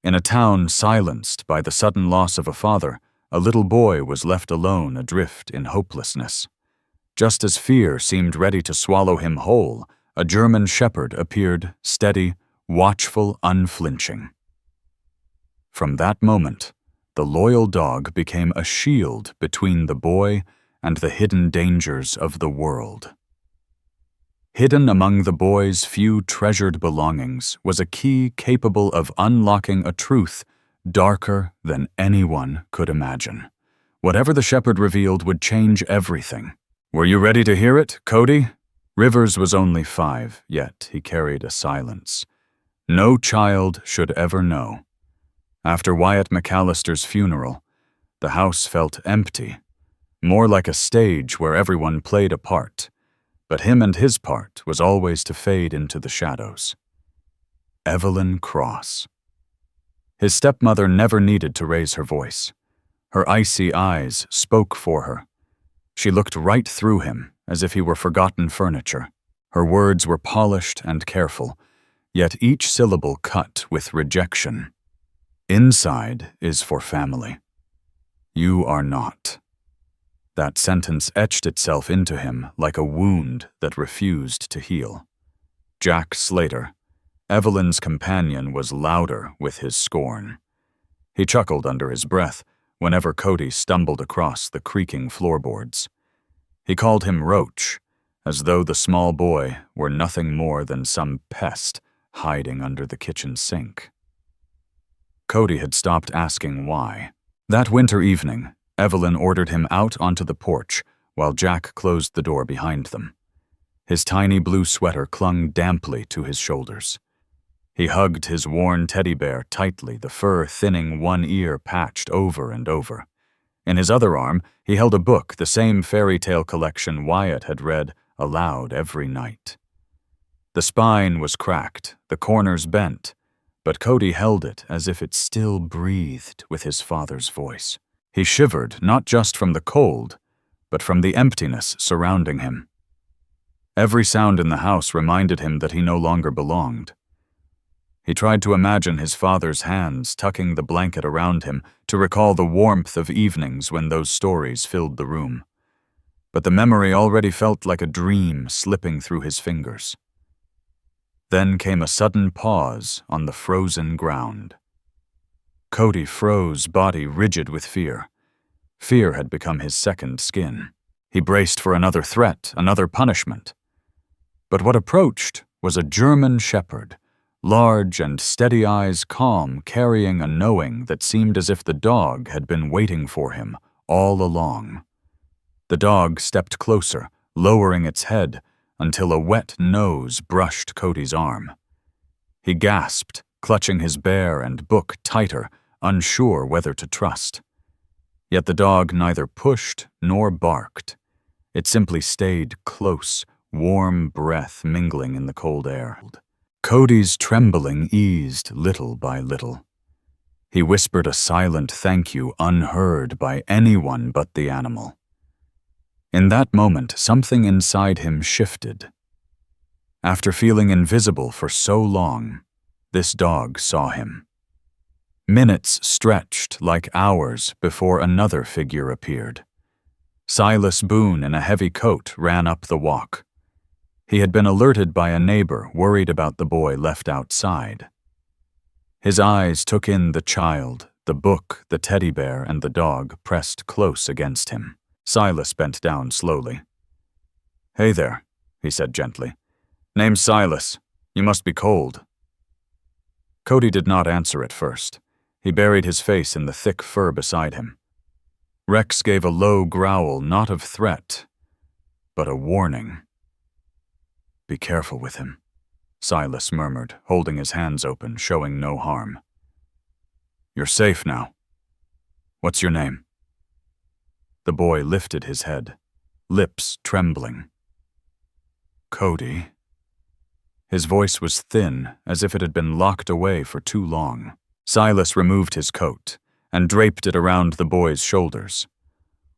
In a town silenced by the sudden loss of a father, a little boy was left alone adrift in hopelessness. Just as fear seemed ready to swallow him whole, a German shepherd appeared, steady, watchful, unflinching. From that moment, the loyal dog became a shield between the boy and the hidden dangers of the world. Hidden among the boy's few treasured belongings was a key capable of unlocking a truth darker than anyone could imagine. Whatever the shepherd revealed would change everything. "Were you ready to hear it, Cody?" Rivers was only 5, yet he carried a silence. No child should ever know. After Wyatt McAllister's funeral, the house felt empty, more like a stage where everyone played a part, but him and his part was always to fade into the shadows. Evelyn Cross. His stepmother never needed to raise her voice. Her icy eyes spoke for her. She looked right through him, as if he were forgotten furniture. Her words were polished and careful, yet each syllable cut with rejection. "Inside is for family. You are not." That sentence etched itself into him like a wound that refused to heal. Jack Slater, Evelyn's companion, was louder with his scorn. He chuckled under his breath whenever Cody stumbled across the creaking floorboards. He called him Roach, as though the small boy were nothing more than some pest hiding under the kitchen sink. Cody had stopped asking why. That winter evening, Evelyn ordered him out onto the porch while Jack closed the door behind them. His tiny blue sweater clung damply to his shoulders. He hugged his worn teddy bear tightly, the fur thinning one ear patched over and over. In his other arm, he held a book, the same fairy tale collection Wyatt had read aloud every night. The spine was cracked, the corners bent, but Cody held it as if it still breathed with his father's voice. He shivered not just from the cold, but from the emptiness surrounding him. Every sound in the house reminded him that he no longer belonged. He tried to imagine his father's hands tucking the blanket around him, to recall the warmth of evenings when those stories filled the room. But the memory already felt like a dream slipping through his fingers. Then came a sudden pause on the frozen ground. Cody froze, body rigid with fear. Fear had become his second skin. He braced for another threat, another punishment. But what approached was a German shepherd, large and steady eyes calm, carrying a knowing that seemed as if the dog had been waiting for him all along. The dog stepped closer, lowering its head, until a wet nose brushed Cody's arm. He gasped, clutching his bear and book tighter, unsure whether to trust. Yet the dog neither pushed nor barked. It simply stayed close, warm breath mingling in the cold air. Cody's trembling eased little by little. He whispered a silent thank you unheard by anyone but the animal. In that moment, something inside him shifted. After feeling invisible for so long, this dog saw him. Minutes stretched like hours before another figure appeared. Silas Boone in a heavy coat ran up the walk. He had been alerted by a neighbor worried about the boy left outside. His eyes took in the child, the book, the teddy bear, and the dog pressed close against him. Silas bent down slowly. "Hey there," he said gently. "Name's Silas. You must be cold." Cody did not answer at first. He buried his face in the thick fur beside him. Rex gave a low growl, not of threat, but a warning. "Be careful with him," Silas murmured, holding his hands open, showing no harm. "You're safe now. What's your name?" The boy lifted his head, lips trembling. "Cody." His voice was thin, as if it had been locked away for too long. Silas removed his coat and draped it around the boy's shoulders.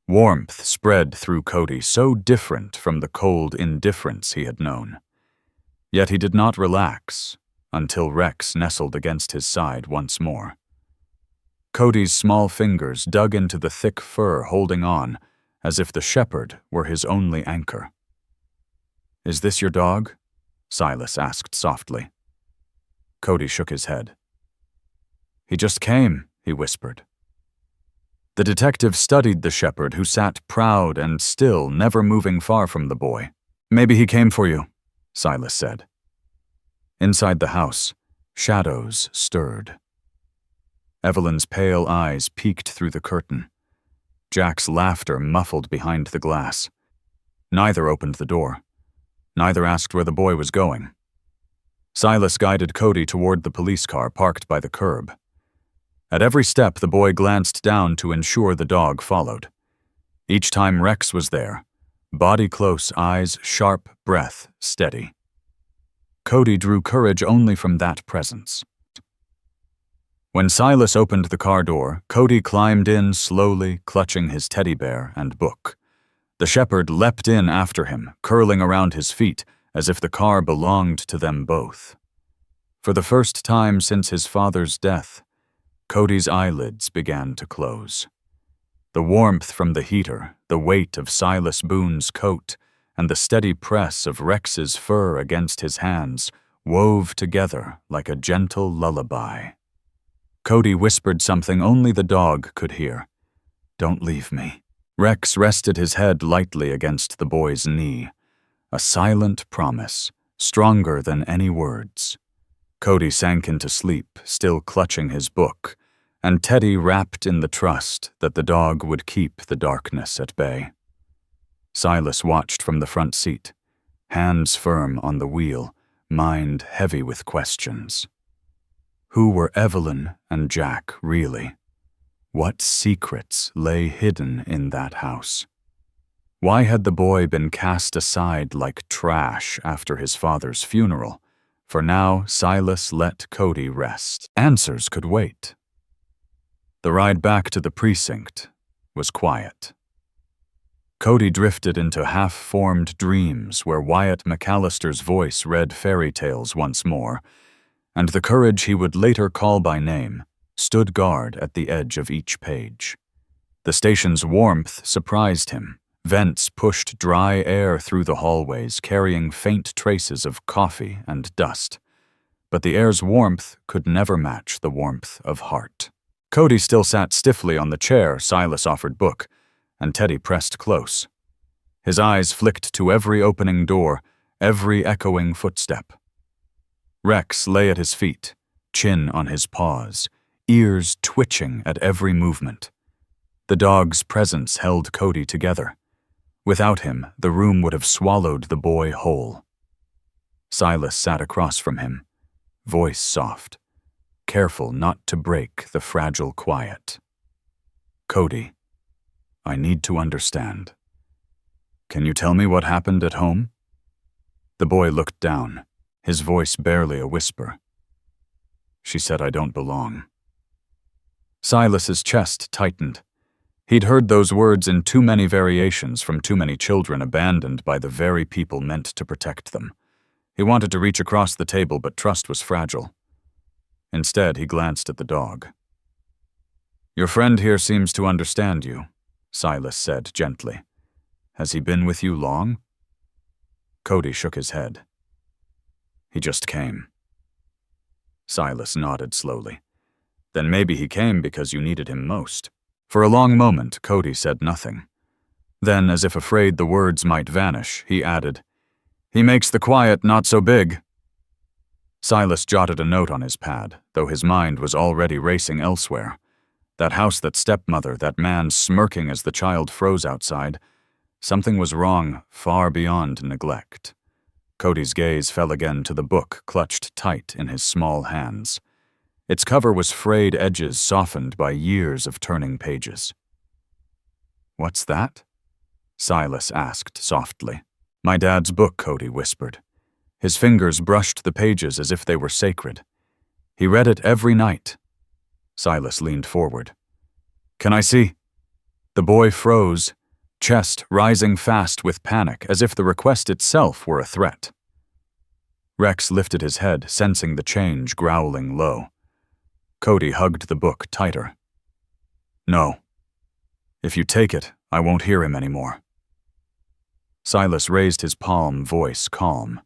Warmth spread through Cody, so different from the cold indifference he had known. Yet he did not relax. until Rex nestled against his side once more. Cody's small fingers dug into the thick fur, holding on, as if the shepherd were his only anchor. "Is this your dog?" Silas asked softly. Cody shook his head. "He just came," he whispered. The detective studied the shepherd, who sat proud and still, never moving far from the boy. "Maybe he came for you," Silas said. Inside the house, shadows stirred. Evelyn's pale eyes peeked through the curtain. Jack's laughter muffled behind the glass. Neither opened the door. Neither asked where the boy was going. Silas guided Cody toward the police car parked by the curb. At every step, the boy glanced down to ensure the dog followed. Each time Rex was there, body close, eyes sharp, breath steady. Cody drew courage only from that presence. When Silas opened the car door, Cody climbed in slowly, clutching his teddy bear and book. The shepherd leapt in after him, curling around his feet, as if the car belonged to them both. For the first time since his father's death, Cody's eyelids began to close. The warmth from the heater, the weight of Silas Boone's coat, and the steady press of Rex's fur against his hands wove together like a gentle lullaby. Cody whispered something only the dog could hear. "Don't leave me." Rex rested his head lightly against the boy's knee. A silent promise, stronger than any words. Cody sank into sleep, still clutching his book, and Teddy wrapped in the trust that the dog would keep the darkness at bay. Silas watched from the front seat, hands firm on the wheel, mind heavy with questions. Who were Evelyn and Jack really? What secrets lay hidden in that house? Why had the boy been cast aside like trash after his father's funeral? For now, Silas let Cody rest. Answers could wait. The ride back to the precinct was quiet. Cody drifted into half-formed dreams where Wyatt McAllister's voice read fairy tales once more, and the courage he would later call by name stood guard at the edge of each page. The station's warmth surprised him. Vents pushed dry air through the hallways, carrying faint traces of coffee and dust. But the air's warmth could never match the warmth of heart. Cody still sat stiffly on the chair Silas offered book, and Teddy pressed close. His eyes flicked to every opening door, every echoing footstep. Rex lay at his feet, chin on his paws, ears twitching at every movement. The dog's presence held Cody together. Without him, the room would have swallowed the boy whole. Silas sat across from him, voice soft, careful not to break the fragile quiet. "Cody, I need to understand. Can you tell me what happened at home?" The boy looked down, his voice barely a whisper. "She said I don't belong." Silas's chest tightened. He'd heard those words in too many variations from too many children abandoned by the very people meant to protect them. He wanted to reach across the table, but trust was fragile. Instead, he glanced at the dog. "Your friend here seems to understand you," Silas said gently. "Has he been with you long?" Cody shook his head. "He just came." Silas nodded slowly. "Then maybe he came because you needed him most." For a long moment, Cody said nothing. Then, as if afraid the words might vanish, he added, "He makes the quiet not so big." Silas jotted a note on his pad, though his mind was already racing elsewhere. That house, that stepmother, that man smirking as the child froze outside. Something was wrong, far beyond neglect. Cody's gaze fell again to the book clutched tight in his small hands. Its cover was frayed edges softened by years of turning pages. "What's that?" Silas asked softly. "My dad's book," Cody whispered. His fingers brushed the pages as if they were sacred. He read it every night. Silas leaned forward. "Can I see?" The boy froze, chest rising fast with panic, as if the request itself were a threat. Rex lifted his head, sensing the change, growling low. Cody hugged the book tighter. No. If you take it, I won't hear him anymore. Silas raised his palm, voice calm.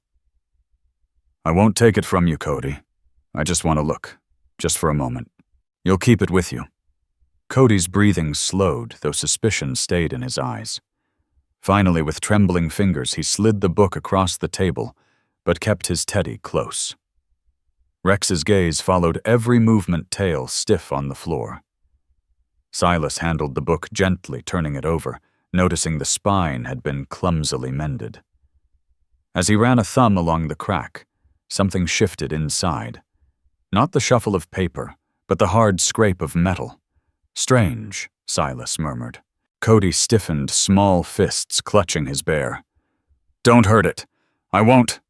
I won't take it from you, Cody. I just want to look, just for a moment. You'll keep it with you. Cody's breathing slowed, though suspicion stayed in his eyes. Finally, with trembling fingers, he slid the book across the table, but kept his teddy close. Rex's gaze followed every movement, tail stiff on the floor. Silas handled the book gently, turning it over, noticing the spine had been clumsily mended. As he ran a thumb along the crack, something shifted inside. Not the shuffle of paper, but the hard scrape of metal. Strange, Silas murmured. Cody stiffened, small fists clutching his bear. Don't hurt it. I won't.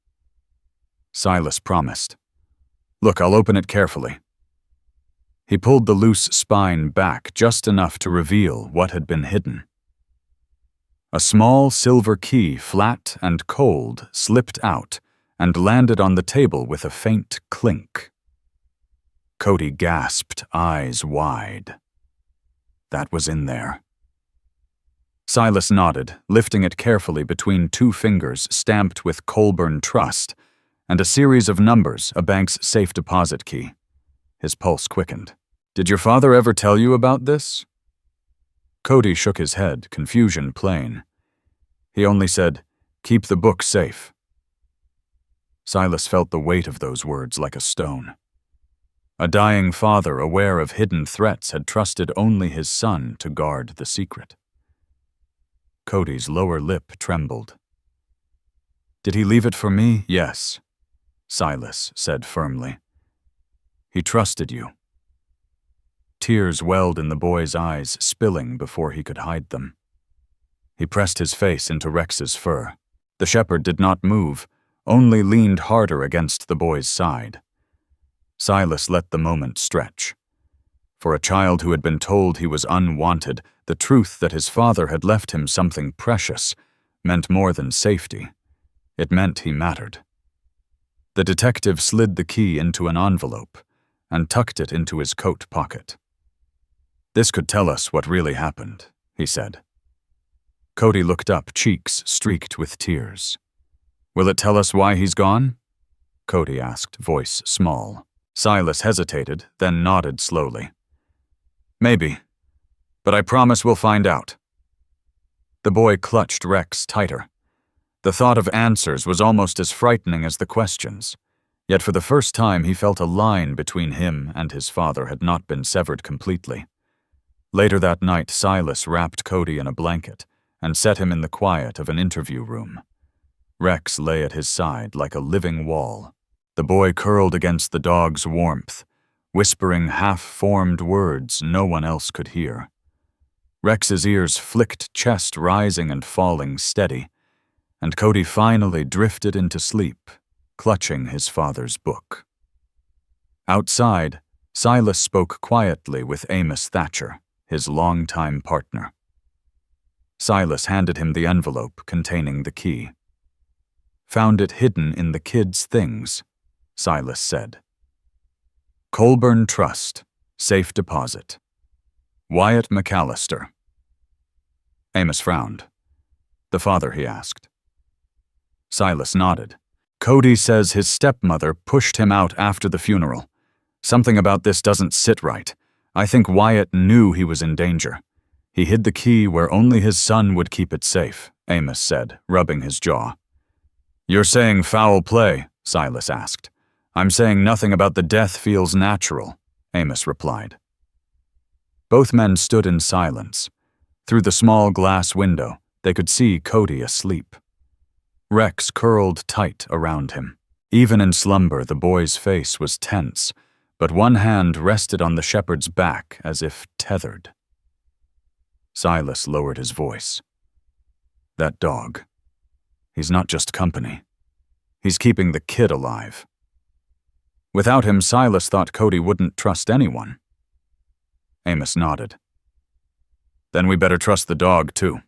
Silas promised. Look, I'll open it carefully. He pulled the loose spine back just enough to reveal what had been hidden. A small silver key, flat and cold, slipped out and landed on the table with a faint clink. Cody gasped, eyes wide. That was in there. Silas nodded, lifting it carefully between two fingers stamped with Colburn Trust and a series of numbers, a bank's safe deposit key. His pulse quickened. Did your father ever tell you about this? Cody shook his head, confusion plain. He only said, keep the book safe. Silas felt the weight of those words like a stone. A dying father, aware of hidden threats, had trusted only his son to guard the secret. Cody's lower lip trembled. Did he leave it for me? Yes, Silas said firmly. He trusted you. Tears welled in the boy's eyes, spilling before he could hide them. He pressed his face into Rex's fur. The shepherd did not move, only leaned harder against the boy's side. Silas let the moment stretch. For a child who had been told he was unwanted, the truth that his father had left him something precious meant more than safety. It meant he mattered. The detective slid the key into an envelope and tucked it into his coat pocket. This could tell us what really happened, he said. Cody looked up, cheeks streaked with tears. Will it tell us why he's gone? Cody asked, voice small. Silas hesitated, then nodded slowly. Maybe, but I promise we'll find out. The boy clutched Rex tighter. The thought of answers was almost as frightening as the questions. Yet for the first time he felt a line between him and his father had not been severed completely. Later that night, Silas wrapped Cody in a blanket and set him in the quiet of an interview room. Rex lay at his side like a living wall. The boy curled against the dog's warmth, whispering half-formed words no one else could hear. Rex's ears flicked, chest rising and falling steady, and Cody finally drifted into sleep, clutching his father's book. Outside, Silas spoke quietly with Amos Thatcher, his longtime partner. Silas handed him the envelope containing the key. Found it hidden in the kid's things, Silas said. Colburn Trust, safe deposit. Wyatt McAllister. Amos frowned. The father, he asked. Silas nodded. Cody says his stepmother pushed him out after the funeral. Something about this doesn't sit right. I think Wyatt knew he was in danger. He hid the key where only his son would keep it safe, Amos said, rubbing his jaw. You're saying foul play? Silas asked. I'm saying nothing about the death feels natural, Amos replied. Both men stood in silence. Through the small glass window, they could see Cody asleep. Rex curled tight around him. Even in slumber, the boy's face was tense, but one hand rested on the shepherd's back as if tethered. Silas lowered his voice. That dog. He's not just company. He's keeping the kid alive. Without him, Silas thought Cody wouldn't trust anyone. Amos nodded. Then we better trust the dog, too.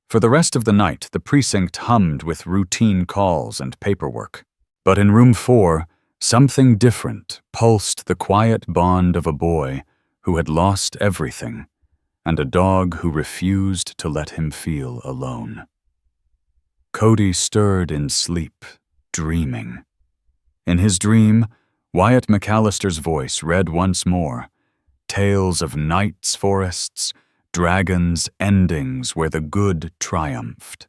For the rest of the night, the precinct hummed with routine calls and paperwork. But in room 4, something different pulsed the quiet bond of a boy who had lost everything and a dog who refused to let him feel alone. Cody stirred in sleep, dreaming. In his dream, Wyatt McAllister's voice read once more, tales of knights' forests, dragons' endings where the good triumphed.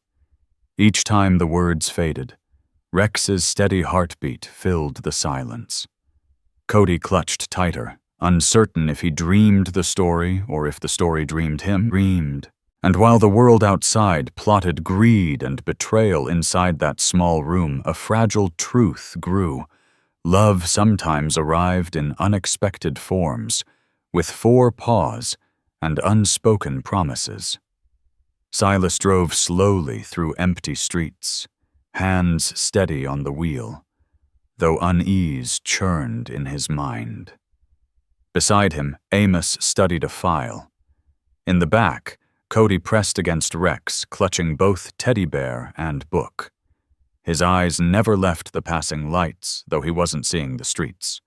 Each time the words faded, Rex's steady heartbeat filled the silence. Cody clutched tighter, uncertain if he dreamed the story or if the story dreamed him. And while the world outside plotted greed and betrayal inside that small room, a fragile truth grew. Love sometimes arrived in unexpected forms, with 4 paws and unspoken promises. Silas drove slowly through empty streets, hands steady on the wheel, though unease churned in his mind. Beside him, Amos studied a file. In the back, Cody pressed against Rex, clutching both teddy bear and book. His eyes never left the passing lights, though he wasn't seeing the streets.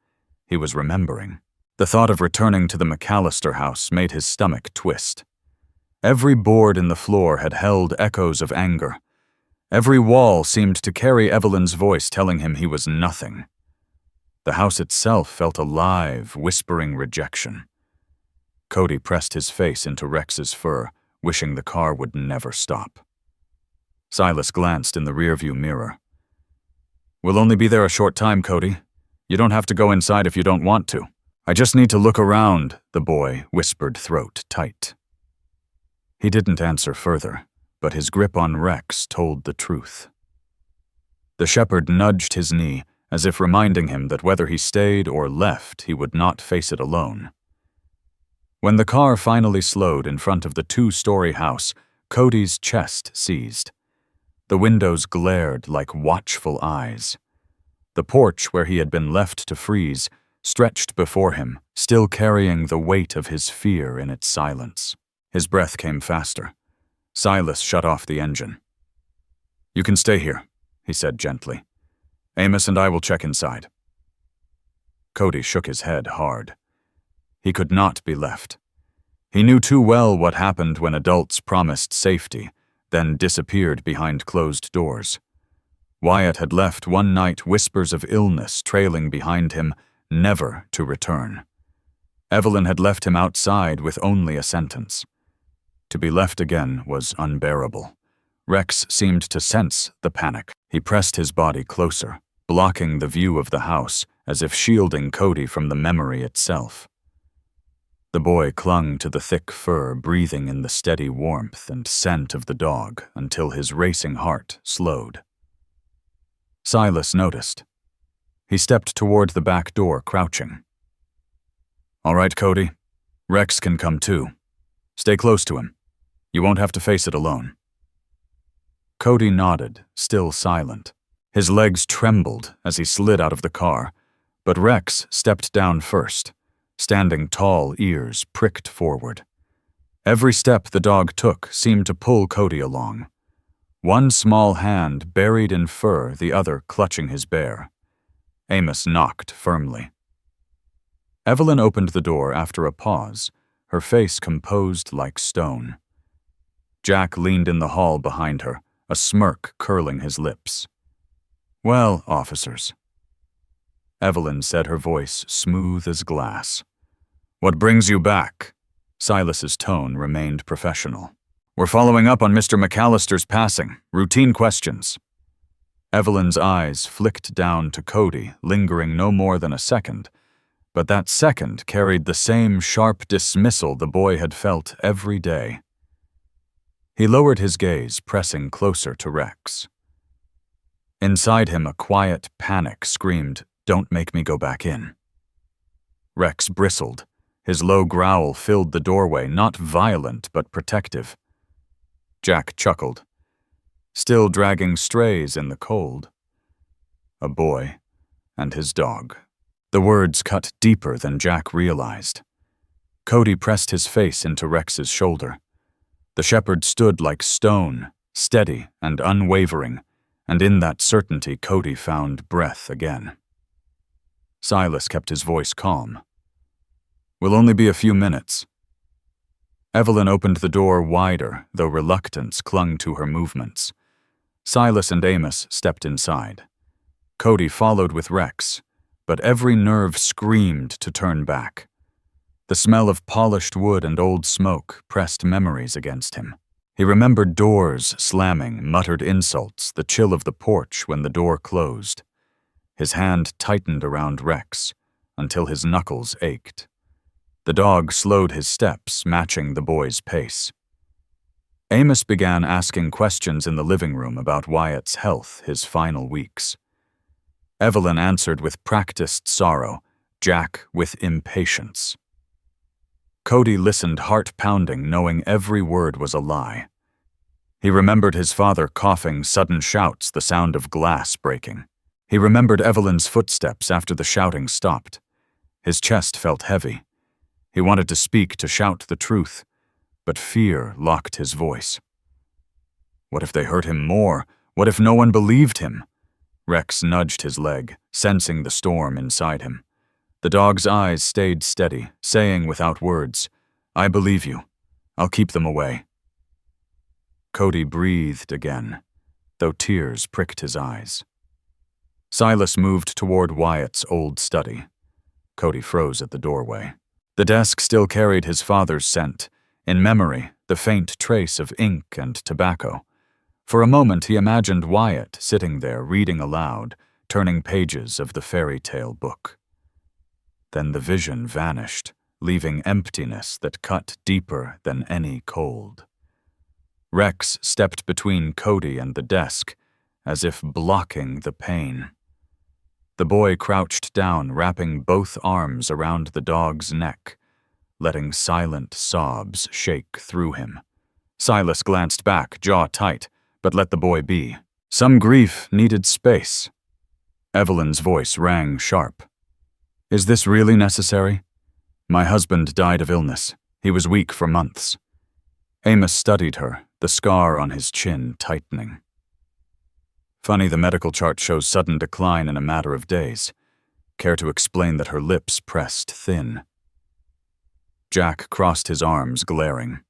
He was remembering. The thought of returning to the McAllister house made his stomach twist. Every board in the floor had held echoes of anger. Every wall seemed to carry Evelyn's voice telling him he was nothing. The house itself felt alive, whispering rejection. Cody pressed his face into Rex's fur, wishing the car would never stop. Silas glanced in the rearview mirror. "We'll only be there a short time, Cody. You don't have to go inside if you don't want to. I just need to look around," the boy whispered, throat tight. He didn't answer further, but his grip on Rex told the truth. The shepherd nudged his knee, as if reminding him that whether he stayed or left, he would not face it alone. When the car finally slowed in front of the 2-story house, Cody's chest seized. The windows glared like watchful eyes. The porch, where he had been left to freeze, stretched before him, still carrying the weight of his fear in its silence. His breath came faster. Silas shut off the engine. "You can stay here," he said gently. "Amos and I will check inside." Cody shook his head hard. He could not be left. He knew too well what happened when adults promised safety, then disappeared behind closed doors. Wyatt had left one night, whispers of illness trailing behind him, never to return. Evelyn had left him outside with only a sentence. To be left again was unbearable. Rex seemed to sense the panic. He pressed his body closer, blocking the view of the house, as if shielding Cody from the memory itself. The boy clung to the thick fur, breathing in the steady warmth and scent of the dog until his racing heart slowed. Silas noticed. He stepped toward the back door, crouching. "All right, Cody. Rex can come too. Stay close to him. You won't have to face it alone." Cody nodded, still silent. His legs trembled as he slid out of the car, but Rex stepped down first, standing tall, ears pricked forward. Every step the dog took seemed to pull Cody along. One small hand buried in fur, the other clutching his bear. Amos knocked firmly. Evelyn opened the door after a pause, her face composed like stone. Jack leaned in the hall behind her, a smirk curling his lips. "Well, officers," Evelyn said, her voice smooth as glass. "What brings you back?" Silas's tone remained professional. "We're following up on Mr. McAllister's passing. Routine questions." Evelyn's eyes flicked down to Cody, lingering no more than a second, but that second carried the same sharp dismissal the boy had felt every day. He lowered his gaze, pressing closer to Rex. Inside him, a quiet panic screamed, "Don't make me go back in." Rex bristled. His low growl filled the doorway, not violent but protective. Jack chuckled. "Still dragging strays in the cold." A boy and his dog. The words cut deeper than Jack realized. Cody pressed his face into Rex's shoulder. The shepherd stood like stone, steady and unwavering, and in that certainty Cody found breath again. Silas kept his voice calm. "We'll only be a few minutes." Evelyn opened the door wider, though reluctance clung to her movements. Silas and Amos stepped inside. Cody followed with Rex, but every nerve screamed to turn back. The smell of polished wood and old smoke pressed memories against him. He remembered doors slamming, muttered insults, the chill of the porch when the door closed. His hand tightened around Rex until his knuckles ached. The dog slowed his steps, matching the boy's pace. Amos began asking questions in the living room about Wyatt's health his final weeks. Evelyn answered with practiced sorrow, Jack with impatience. Cody listened heart-pounding, knowing every word was a lie. He remembered his father coughing, sudden shouts, the sound of glass breaking. He remembered Evelyn's footsteps after the shouting stopped. His chest felt heavy. He wanted to speak, to shout the truth, but fear locked his voice. What if they hurt him more? What if no one believed him? Rex nudged his leg, sensing the storm inside him. The dog's eyes stayed steady, saying without words, "I believe you. I'll keep them away." Cody breathed again, though tears pricked his eyes. Silas moved toward Wyatt's old study. Cody froze at the doorway. The desk still carried his father's scent, in memory, the faint trace of ink and tobacco. For a moment he imagined Wyatt sitting there reading aloud, turning pages of the fairy tale book. Then the vision vanished, leaving emptiness that cut deeper than any cold. Rex stepped between Cody and the desk, as if blocking the pain. The boy crouched down, wrapping both arms around the dog's neck, letting silent sobs shake through him. Silas glanced back, jaw tight, but let the boy be. Some grief needed space. Evelyn's voice rang sharp. "Is this really necessary? My husband died of illness. He was weak for months." Amos studied her, the scar on his chin tightening. "Funny, the medical chart shows sudden decline in a matter of days. Care to explain that her lips pressed thin?" Jack crossed his arms, glaring.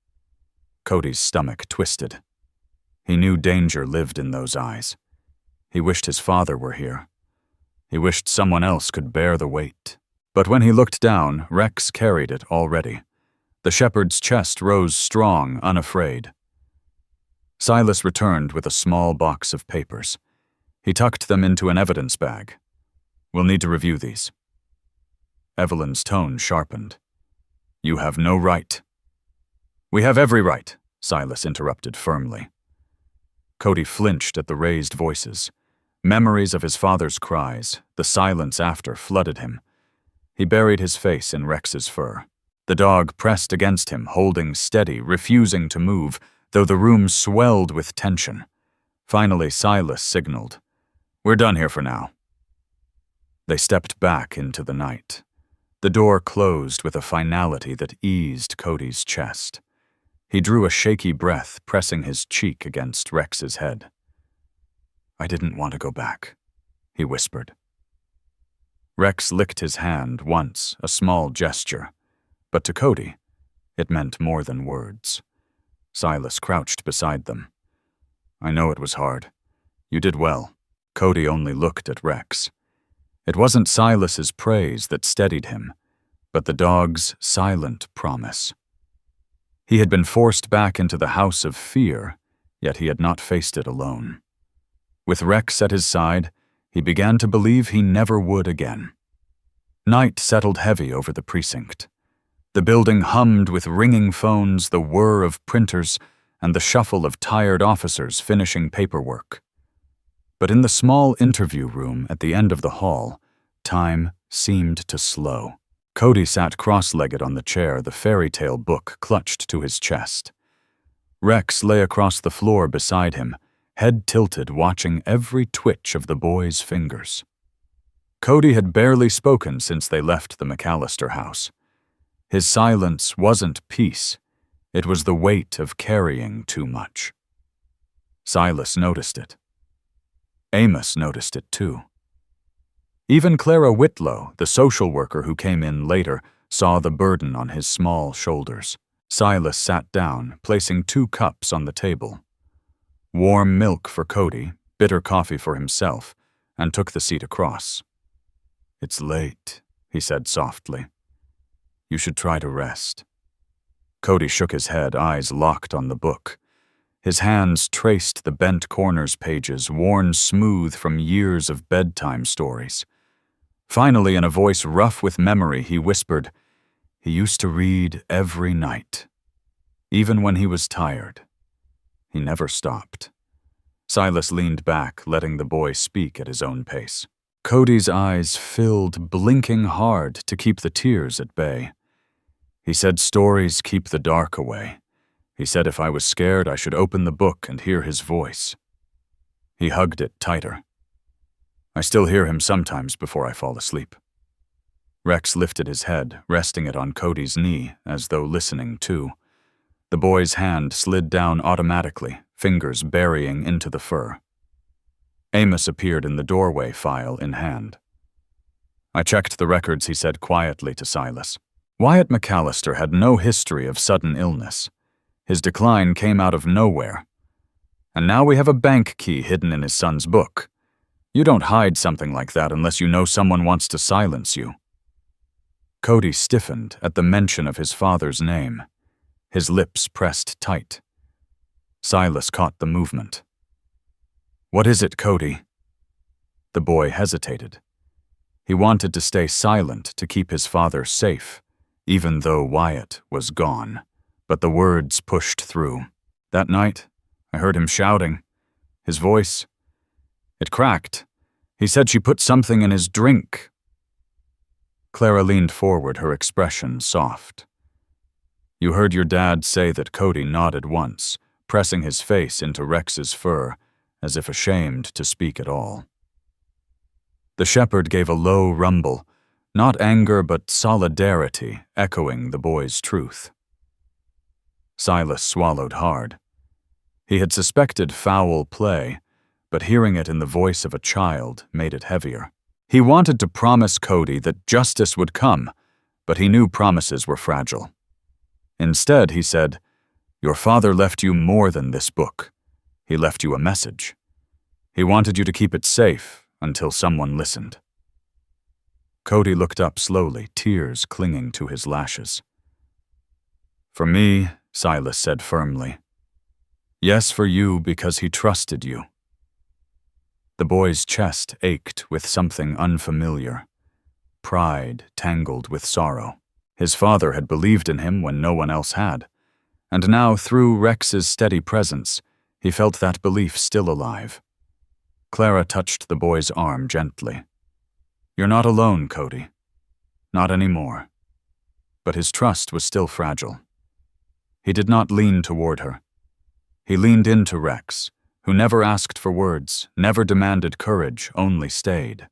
Cody's stomach twisted. He knew danger lived in those eyes. He wished his father were here. He wished someone else could bear the weight. But when he looked down, Rex carried it already. The shepherd's chest rose strong, unafraid. Silas returned with a small box of papers. He tucked them into an evidence bag. "We'll need to review these." Evelyn's tone sharpened. "You have no right." "We have every right," Silas interrupted firmly. Cody flinched at the raised voices. Memories of his father's cries, the silence after, flooded him. He buried his face in Rex's fur. The dog pressed against him, holding steady, refusing to move, though the room swelled with tension. Finally, Silas signaled, "We're done here for now." They stepped back into the night. The door closed with a finality that eased Cody's chest. He drew a shaky breath, pressing his cheek against Rex's head. "I didn't want to go back," he whispered. Rex licked his hand once, a small gesture, but to Cody, it meant more than words. Silas crouched beside them. "I know it was hard. You did well." Cody only looked at Rex. It wasn't Silas's praise that steadied him, but the dog's silent promise. He had been forced back into the house of fear, yet he had not faced it alone. With Rex at his side, he began to believe he never would again. Night settled heavy over the precinct. The building hummed with ringing phones, the whir of printers, and the shuffle of tired officers finishing paperwork. But in the small interview room at the end of the hall, time seemed to slow. Cody sat cross-legged on the chair, the fairy tale book clutched to his chest. Rex lay across the floor beside him, head tilted, watching every twitch of the boy's fingers. Cody had barely spoken since they left the McAllister house. His silence wasn't peace. It was the weight of carrying too much. Silas noticed it. Amos noticed it too. Even Clara Whitlow, the social worker who came in later, saw the burden on his small shoulders. Silas sat down, placing 2 cups on the table. Warm milk for Cody, bitter coffee for himself, and took the seat across. "It's late," he said softly. "You should try to rest." Cody shook his head, eyes locked on the book. His hands traced the bent corners pages, worn smooth from years of bedtime stories. Finally, in a voice rough with memory, he whispered, "He used to read every night. Even when he was tired. He never stopped." Silas leaned back, letting the boy speak at his own pace. Cody's eyes filled, blinking hard to keep the tears at bay. He said stories keep the dark away. He said if I was scared, I should open the book and hear his voice. He hugged it tighter. I still hear him sometimes before I fall asleep. Rex lifted his head, resting it on Cody's knee, as though listening too. The boy's hand slid down automatically, fingers burying into the fur. Amos appeared in the doorway, file in hand. "I checked the records," he said quietly to Silas. "Wyatt McAllister had no history of sudden illness. His decline came out of nowhere. And now we have a bank key hidden in his son's book. You don't hide something like that unless you know someone wants to silence you." Cody stiffened at the mention of his father's name. His lips pressed tight. Silas caught the movement. "What is it, Cody?" The boy hesitated. He wanted to stay silent to keep his father safe, even though Wyatt was gone. But the words pushed through. "That night, I heard him shouting. His voice, it cracked. He said she put something in his drink." Clara leaned forward, her expression soft. "You heard your dad say that." Cody nodded once, pressing his face into Rex's fur, as if ashamed to speak at all. The shepherd gave a low rumble, not anger but solidarity, echoing the boy's truth. Silas swallowed hard. He had suspected foul play, but hearing it in the voice of a child made it heavier. He wanted to promise Cody that justice would come, but he knew promises were fragile. Instead, he said, "Your father left you more than this book. He left you a message. He wanted you to keep it safe until someone listened." Cody looked up slowly, tears clinging to his lashes. "For me," Silas said firmly. "Yes, for you because he trusted you." The boy's chest ached with something unfamiliar. Pride tangled with sorrow. His father had believed in him when no one else had, and now through Rex's steady presence, he felt that belief still alive. Clara touched the boy's arm gently. "You're not alone, Cody. Not anymore." But his trust was still fragile. He did not lean toward her. He leaned into Rex, who never asked for words, never demanded courage, only stayed.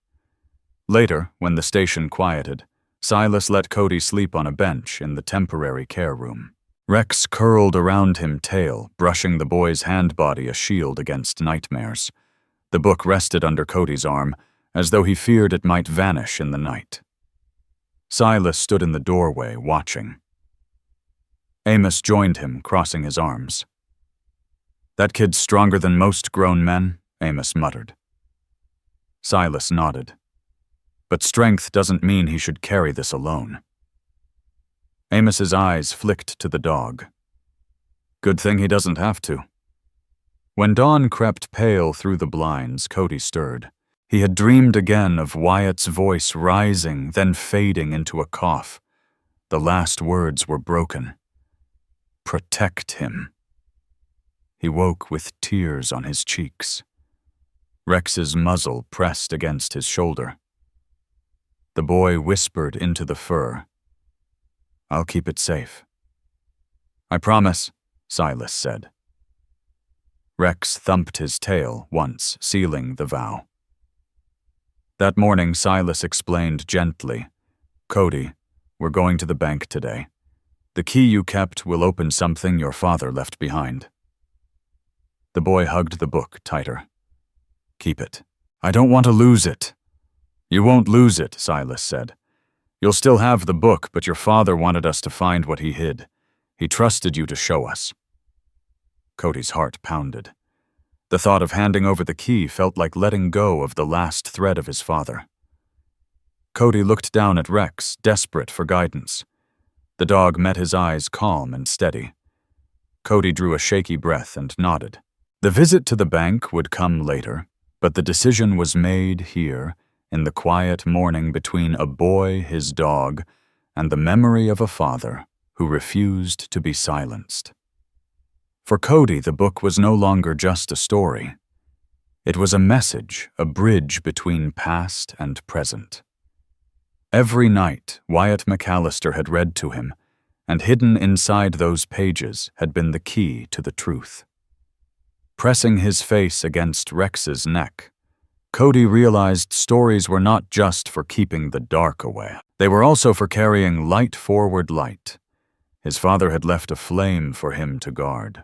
Later, when the station quieted, Silas let Cody sleep on a bench in the temporary care room. Rex curled around him, tail, brushing the boy's hand body a shield against nightmares. The book rested under Cody's arm, as though he feared it might vanish in the night. Silas stood in the doorway, watching. Amos joined him, crossing his arms. "That kid's stronger than most grown men," Amos muttered. Silas nodded. "But strength doesn't mean he should carry this alone." Amos's eyes flicked to the dog. "Good thing he doesn't have to." When dawn crept pale through the blinds, Cody stirred. He had dreamed again of Wyatt's voice rising, then fading into a cough. The last words were broken. "Protect him." He woke with tears on his cheeks. Rex's muzzle pressed against his shoulder. The boy whispered into the fur, "I'll keep it safe." "I promise," Silas said. Rex thumped his tail once, sealing the vow. That morning, Silas explained gently, "Cody, we're going to the bank today. The key you kept will open something your father left behind." The boy hugged the book tighter. "Keep it," I don't want to lose it. You won't lose it, Silas said. You'll still have the book, but your father wanted us to find what he hid. He trusted you to show us. Cody's heart pounded. The thought of handing over the key felt like letting go of the last thread of his father. Cody looked down at Rex, desperate for guidance. The dog met his eyes calm and steady. Cody drew a shaky breath and nodded. The visit to the bank would come later, but the decision was made here, in the quiet morning between a boy, his dog, and the memory of a father who refused to be silenced. For Cody, the book was no longer just a story. It was a message, a bridge between past and present. Every night, Wyatt McAllister had read to him, and hidden inside those pages had been the key to the truth. Pressing his face against Rex's neck, Cody realized stories were not just for keeping the dark away. They were also for carrying light forward light. His father had left a flame for him to guard.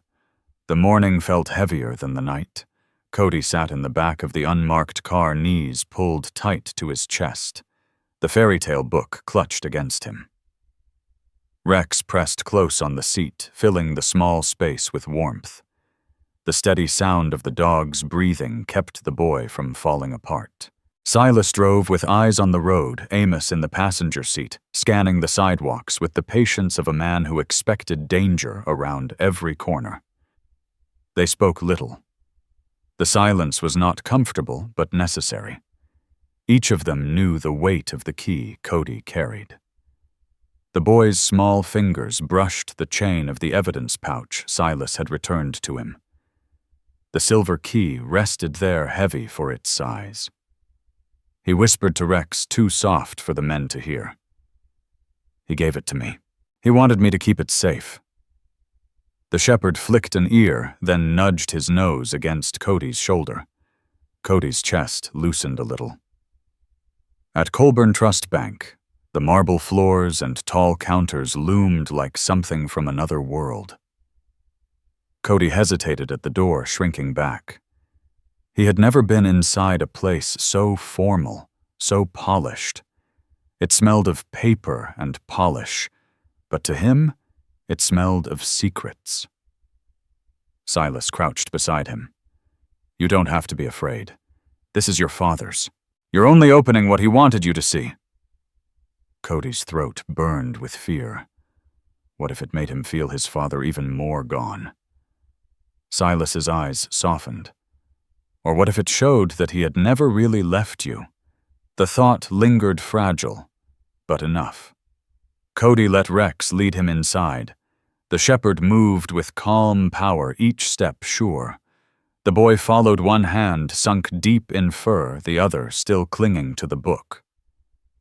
The morning felt heavier than the night. Cody sat in the back of the unmarked car, knees pulled tight to his chest. The fairy tale book clutched against him. Rex pressed close on the seat, filling the small space with warmth. The steady sound of the dog's breathing kept the boy from falling apart. Silas drove with eyes on the road, Amos in the passenger seat, scanning the sidewalks with the patience of a man who expected danger around every corner. They spoke little. The silence was not comfortable, but necessary. Each of them knew the weight of the key Cody carried. The boy's small fingers brushed the chain of the evidence pouch Silas had returned to him. The silver key rested there heavy for its size. He whispered to Rex, too soft for the men to hear. He gave it to me. He wanted me to keep it safe. The shepherd flicked an ear, then nudged his nose against Cody's shoulder. Cody's chest loosened a little. At Colburn Trust Bank, the marble floors and tall counters loomed like something from another world. Cody hesitated at the door, shrinking back. He had never been inside a place so formal, so polished. It smelled of paper and polish, but to him, it smelled of secrets. Silas crouched beside him. You don't have to be afraid. This is your father's. You're only opening what he wanted you to see. Cody's throat burned with fear. What if it made him feel his father even more gone? Silas's eyes softened. Or what if it showed that he had never really left you? The thought lingered fragile, but enough. Cody let Rex lead him inside. The shepherd moved with calm power, each step sure. The boy followed, one hand sunk deep in fur, the other still clinging to the book.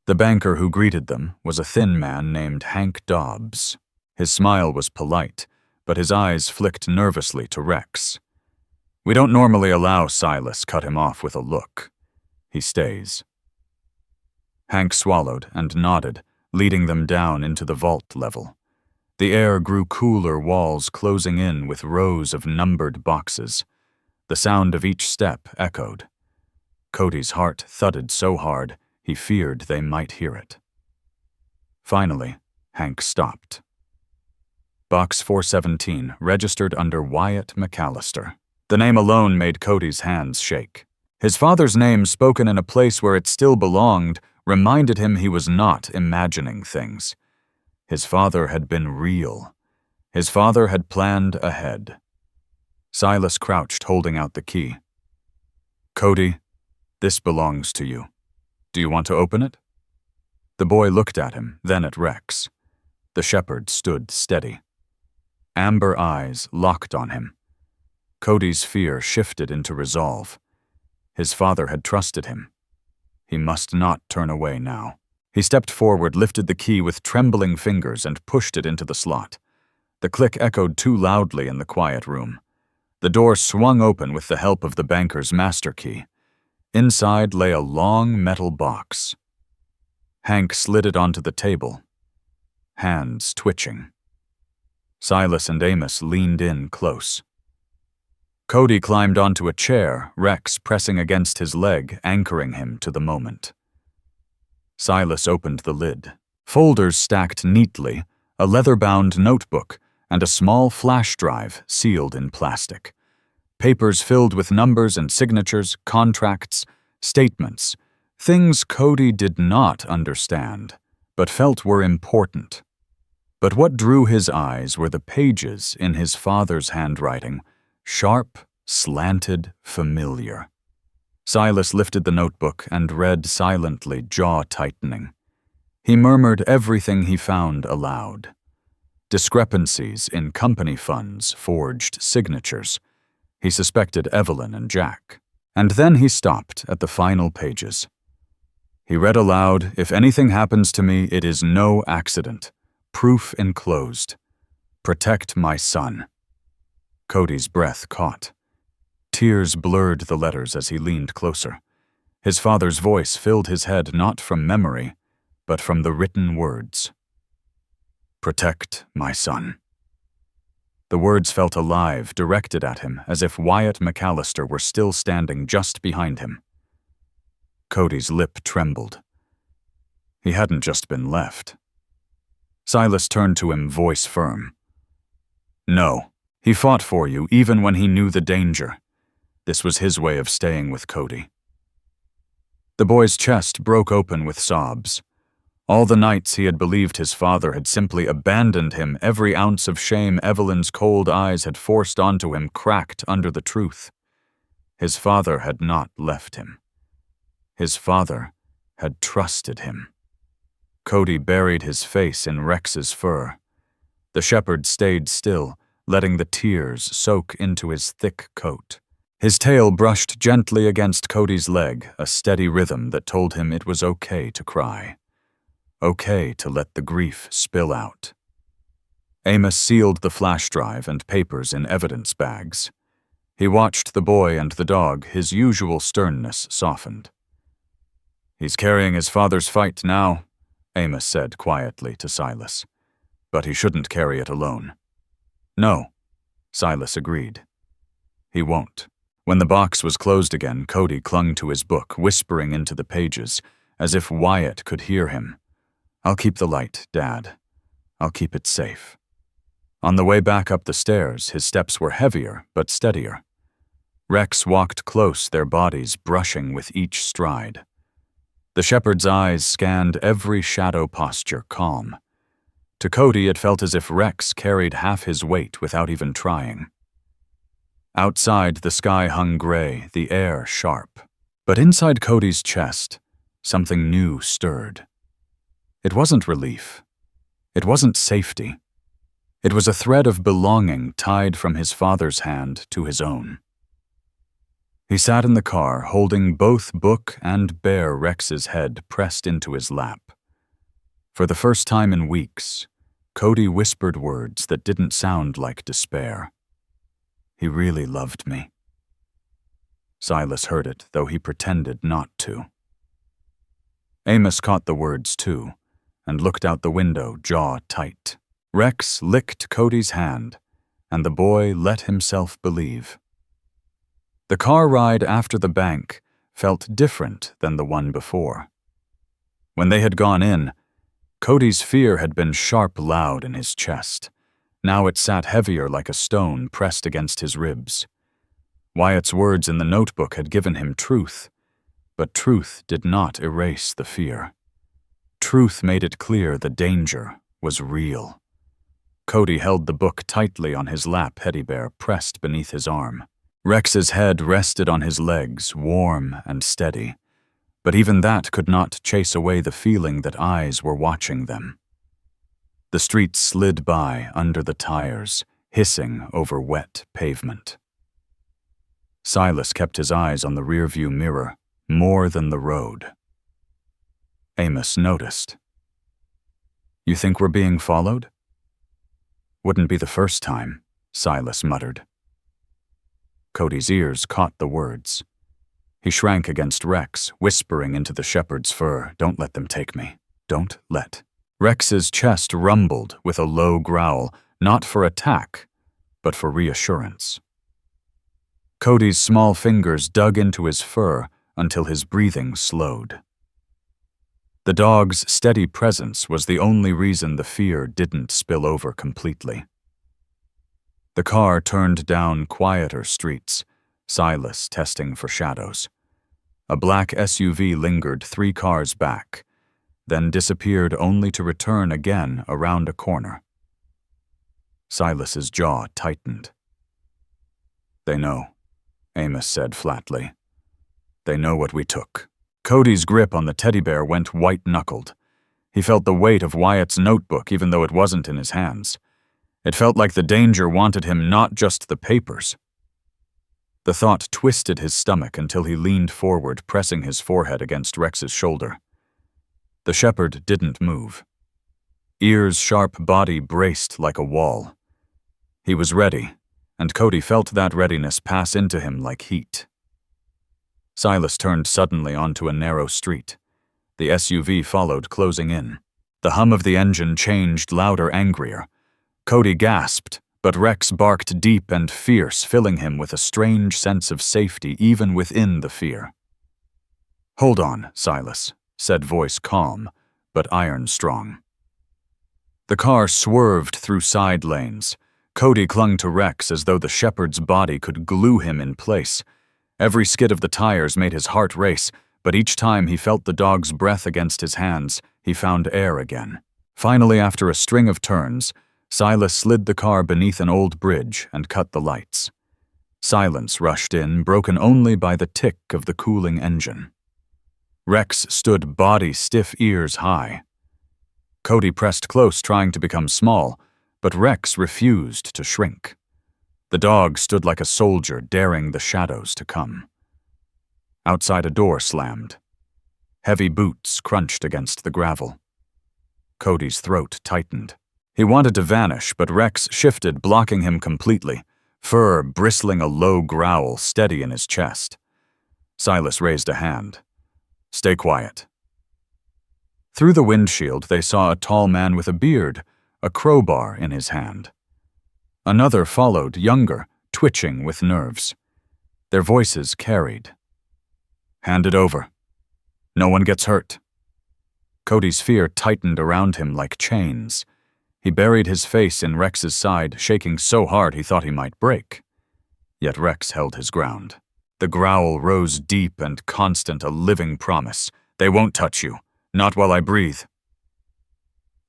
The banker who greeted them was a thin man named Hank Dobbs. His smile was polite, but his eyes flicked nervously to Rex. We don't normally allow Silas, cut him off with a look. He stays. Hank swallowed and nodded, leading them down into the vault level. The air grew cooler, walls closing in with rows of numbered boxes. The sound of each step echoed. Cody's heart thudded so hard, he feared they might hear it. Finally, Hank stopped. Box 417, registered under Wyatt McAllister. The name alone made Cody's hands shake. His father's name, spoken in a place where it still belonged, reminded him he was not imagining things. His father had been real. His father had planned ahead. Silas crouched, holding out the key. Cody, this belongs to you. Do you want to open it? The boy looked at him, then at Rex. The shepherd stood steady. Amber eyes locked on him. Cody's fear shifted into resolve. His father had trusted him. He must not turn away now. He stepped forward, lifted the key with trembling fingers, and pushed it into the slot. The click echoed too loudly in the quiet room. The door swung open with the help of the banker's master key. Inside lay a long metal box. Hank slid it onto the table, hands twitching. Silas and Amos leaned in close. Cody climbed onto a chair, Rex pressing against his leg, anchoring him to the moment. Silas opened the lid. Folders stacked neatly, a leather-bound notebook, and a small flash drive sealed in plastic. Papers filled with numbers and signatures, contracts, statements, things Cody did not understand, but felt were important. But what drew his eyes were the pages in his father's handwriting, sharp, slanted, familiar. Silas lifted the notebook and read silently, jaw tightening. He murmured everything he found aloud. Discrepancies in company funds, forged signatures. He suspected Evelyn and Jack. And then he stopped at the final pages. He read aloud, "If anything happens to me, it is no accident. Proof enclosed. Protect my son." Cody's breath caught. Tears blurred the letters as he leaned closer. His father's voice filled his head not from memory, but from the written words. Protect my son. The words felt alive, directed at him, as if Wyatt McAllister were still standing just behind him. Cody's lip trembled. He hadn't just been left. Silas turned to him, voice firm. No, he fought for you even when he knew the danger. This was his way of staying with Cody. The boy's chest broke open with sobs. All the nights he had believed his father had simply abandoned him, every ounce of shame Evelyn's cold eyes had forced onto him cracked under the truth. His father had not left him. His father had trusted him. Cody buried his face in Rex's fur. The shepherd stayed still, letting the tears soak into his thick coat. His tail brushed gently against Cody's leg, a steady rhythm that told him it was okay to cry. Okay to let the grief spill out. Amos sealed the flash drive and papers in evidence bags. He watched the boy and the dog, his usual sternness softened. He's carrying his father's fight now, Amos said quietly to Silas. But he shouldn't carry it alone. No, Silas agreed. He won't. When the box was closed again, Cody clung to his book, whispering into the pages, as if Wyatt could hear him. I'll keep the light, Dad. I'll keep it safe. On the way back up the stairs, his steps were heavier but steadier. Rex walked close, their bodies brushing with each stride. The shepherd's eyes scanned every shadow posture, calm. To Cody, it felt as if Rex carried half his weight without even trying. Outside, the sky hung gray, the air sharp. But inside Cody's chest, something new stirred. It wasn't relief. It wasn't safety. It was a thread of belonging tied from his father's hand to his own. He sat in the car, holding both book and bare Rex's head pressed into his lap. For the first time in weeks, Cody whispered words that didn't sound like despair. He really loved me. Silas heard it, though he pretended not to. Amos caught the words too, and looked out the window, jaw tight. Rex licked Cody's hand, and the boy let himself believe. The car ride after the bank felt different than the one before. When they had gone in, Cody's fear had been sharp loud in his chest. Now it sat heavier like a stone pressed against his ribs. Wyatt's words in the notebook had given him truth, but truth did not erase the fear. Truth made it clear the danger was real. Cody held the book tightly on his lap, Teddy Bear pressed beneath his arm. Rex's head rested on his legs, warm and steady, but even that could not chase away the feeling that eyes were watching them. The street slid by under the tires, hissing over wet pavement. Silas kept his eyes on the rearview mirror, more than the road. Amos noticed. You think we're being followed? Wouldn't be the first time, Silas muttered. Cody's ears caught the words. He shrank against Rex, whispering into the shepherd's fur, Don't let them take me. Don't let. Rex's chest rumbled with a low growl, not for attack, but for reassurance. Cody's small fingers dug into his fur until his breathing slowed. The dog's steady presence was the only reason the fear didn't spill over completely. The car turned down quieter streets, Silas testing for shadows. A black SUV lingered 3 cars back, then disappeared only to return again around a corner. Silas's jaw tightened. "They know," Amos said flatly. "They know what we took." Cody's grip on the teddy bear went white-knuckled. He felt the weight of Wyatt's notebook even though it wasn't in his hands. It felt like the danger wanted him, not just the papers. The thought twisted his stomach until he leaned forward, pressing his forehead against Rex's shoulder. The shepherd didn't move. Ear's sharp body braced like a wall. He was ready, and Cody felt that readiness pass into him like heat. Silas turned suddenly onto a narrow street. The SUV followed, closing in. The hum of the engine changed louder, angrier. Cody gasped, but Rex barked deep and fierce, filling him with a strange sense of safety even within the fear. "Hold on, Silas," said voice calm, but iron strong. The car swerved through side lanes. Cody clung to Rex as though the shepherd's body could glue him in place. Every skid of the tires made his heart race, but each time he felt the dog's breath against his hands, he found air again. Finally, after a string of turns, Silas slid the car beneath an old bridge and cut the lights. Silence rushed in, broken only by the tick of the cooling engine. Rex stood body stiff, ears high. Cody pressed close, trying to become small, but Rex refused to shrink. The dog stood like a soldier, daring the shadows to come. Outside, a door slammed. Heavy boots crunched against the gravel. Cody's throat tightened. He wanted to vanish, but Rex shifted, blocking him completely, fur bristling a low growl steady in his chest. Silas raised a hand. "Stay quiet." Through the windshield, they saw a tall man with a beard, a crowbar in his hand. Another followed, younger, twitching with nerves. Their voices carried. "Hand it over. No one gets hurt." Cody's fear tightened around him like chains. He buried his face in Rex's side, shaking so hard he thought he might break. Yet Rex held his ground. The growl rose deep and constant, a living promise. "They won't touch you. Not while I breathe."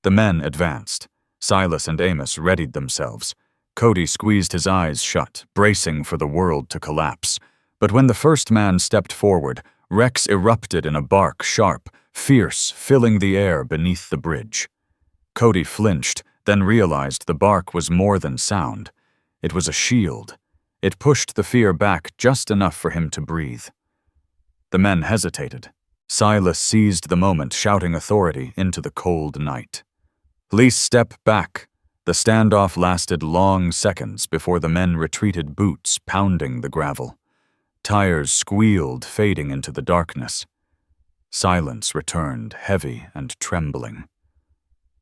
The men advanced. Silas and Amos readied themselves. Cody squeezed his eyes shut, bracing for the world to collapse. But when the first man stepped forward, Rex erupted in a bark, sharp, fierce, filling the air beneath the bridge. Cody flinched, then realized the bark was more than sound. It was a shield. It pushed the fear back just enough for him to breathe. The men hesitated. Silas seized the moment, shouting authority into the cold night. "Please step back." The standoff lasted long seconds before the men retreated, boots pounding the gravel. Tires squealed, fading into the darkness. Silence returned, heavy and trembling.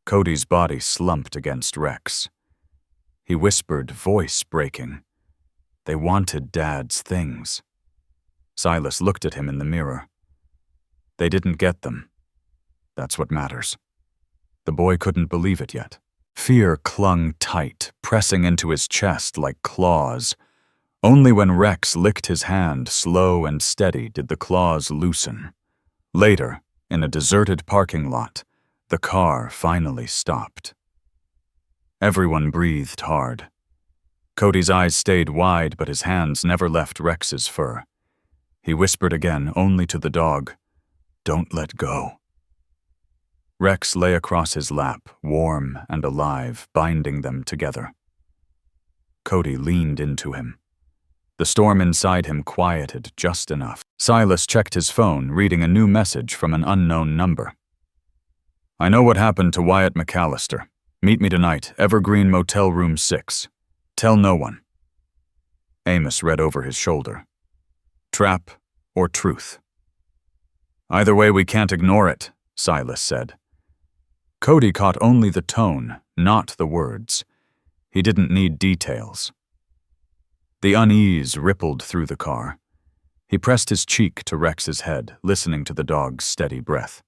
Cody's body slumped against Rex. He whispered, voice breaking, "They wanted Dad's things." Silas looked at him in the mirror. "They didn't get them. That's what matters." The boy couldn't believe it yet. Fear clung tight, pressing into his chest like claws. Only when Rex licked his hand, slow and steady, did the claws loosen. Later, in a deserted parking lot, the car finally stopped. Everyone breathed hard. Cody's eyes stayed wide, but his hands never left Rex's fur. He whispered again, only to the dog, "Don't let go." Rex lay across his lap, warm and alive, binding them together. Cody leaned into him. The storm inside him quieted just enough. Silas checked his phone, reading a new message from an unknown number. "I know what happened to Wyatt McAllister. Meet me tonight, Evergreen Motel Room 6. Tell no one." Amos read over his shoulder. "Trap or truth?" "Either way, we can't ignore it," Silas said. Cody caught only the tone, not the words. He didn't need details. The unease rippled through the car. He pressed his cheek to Rex's head, listening to the dog's steady breath.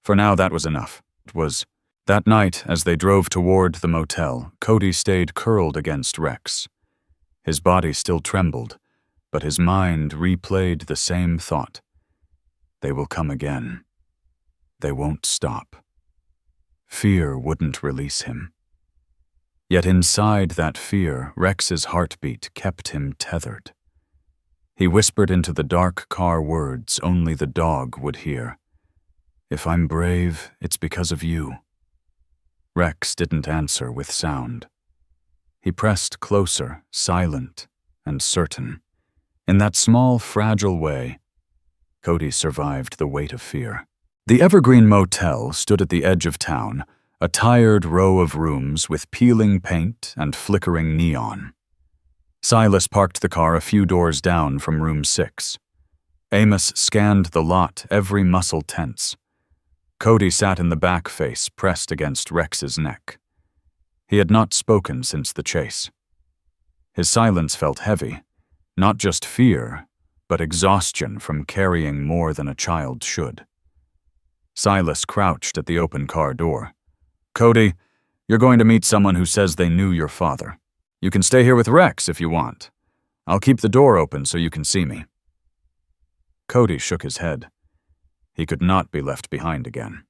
For now, that was enough. It was. That night, as they drove toward the motel, Cody stayed curled against Rex. His body still trembled, but his mind replayed the same thought. They will come again. They won't stop. Fear wouldn't release him. Yet inside that fear, Rex's heartbeat kept him tethered. He whispered into the dark car words only the dog would hear. "If I'm brave, it's because of you." Rex didn't answer with sound. He pressed closer, silent and certain. In that small, fragile way, Cody survived the weight of fear. The Evergreen Motel stood at the edge of town, a tired row of rooms with peeling paint and flickering neon. Silas parked the car a few doors down from room 6. Amos scanned the lot, every muscle tense. Cody sat in the back face, pressed against Rex's neck. He had not spoken since the chase. His silence felt heavy, not just fear, but exhaustion from carrying more than a child should. Silas crouched at the open car door. "Cody, you're going to meet someone who says they knew your father. You can stay here with Rex if you want. I'll keep the door open so you can see me." Cody shook his head. He could not be left behind again.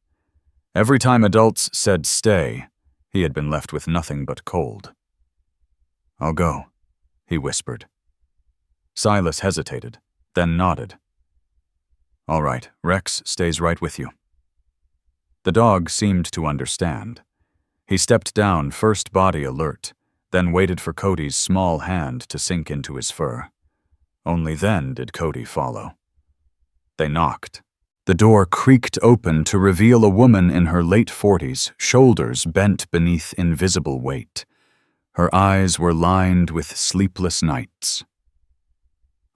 Every time adults said stay, he had been left with nothing but cold. "I'll go," he whispered. Silas hesitated, then nodded. "All right, Rex stays right with you." The dog seemed to understand. He stepped down, first body alert, then waited for Cody's small hand to sink into his fur. Only then did Cody follow. They knocked. The door creaked open to reveal a woman in her late 40s, shoulders bent beneath invisible weight. Her eyes were lined with sleepless nights.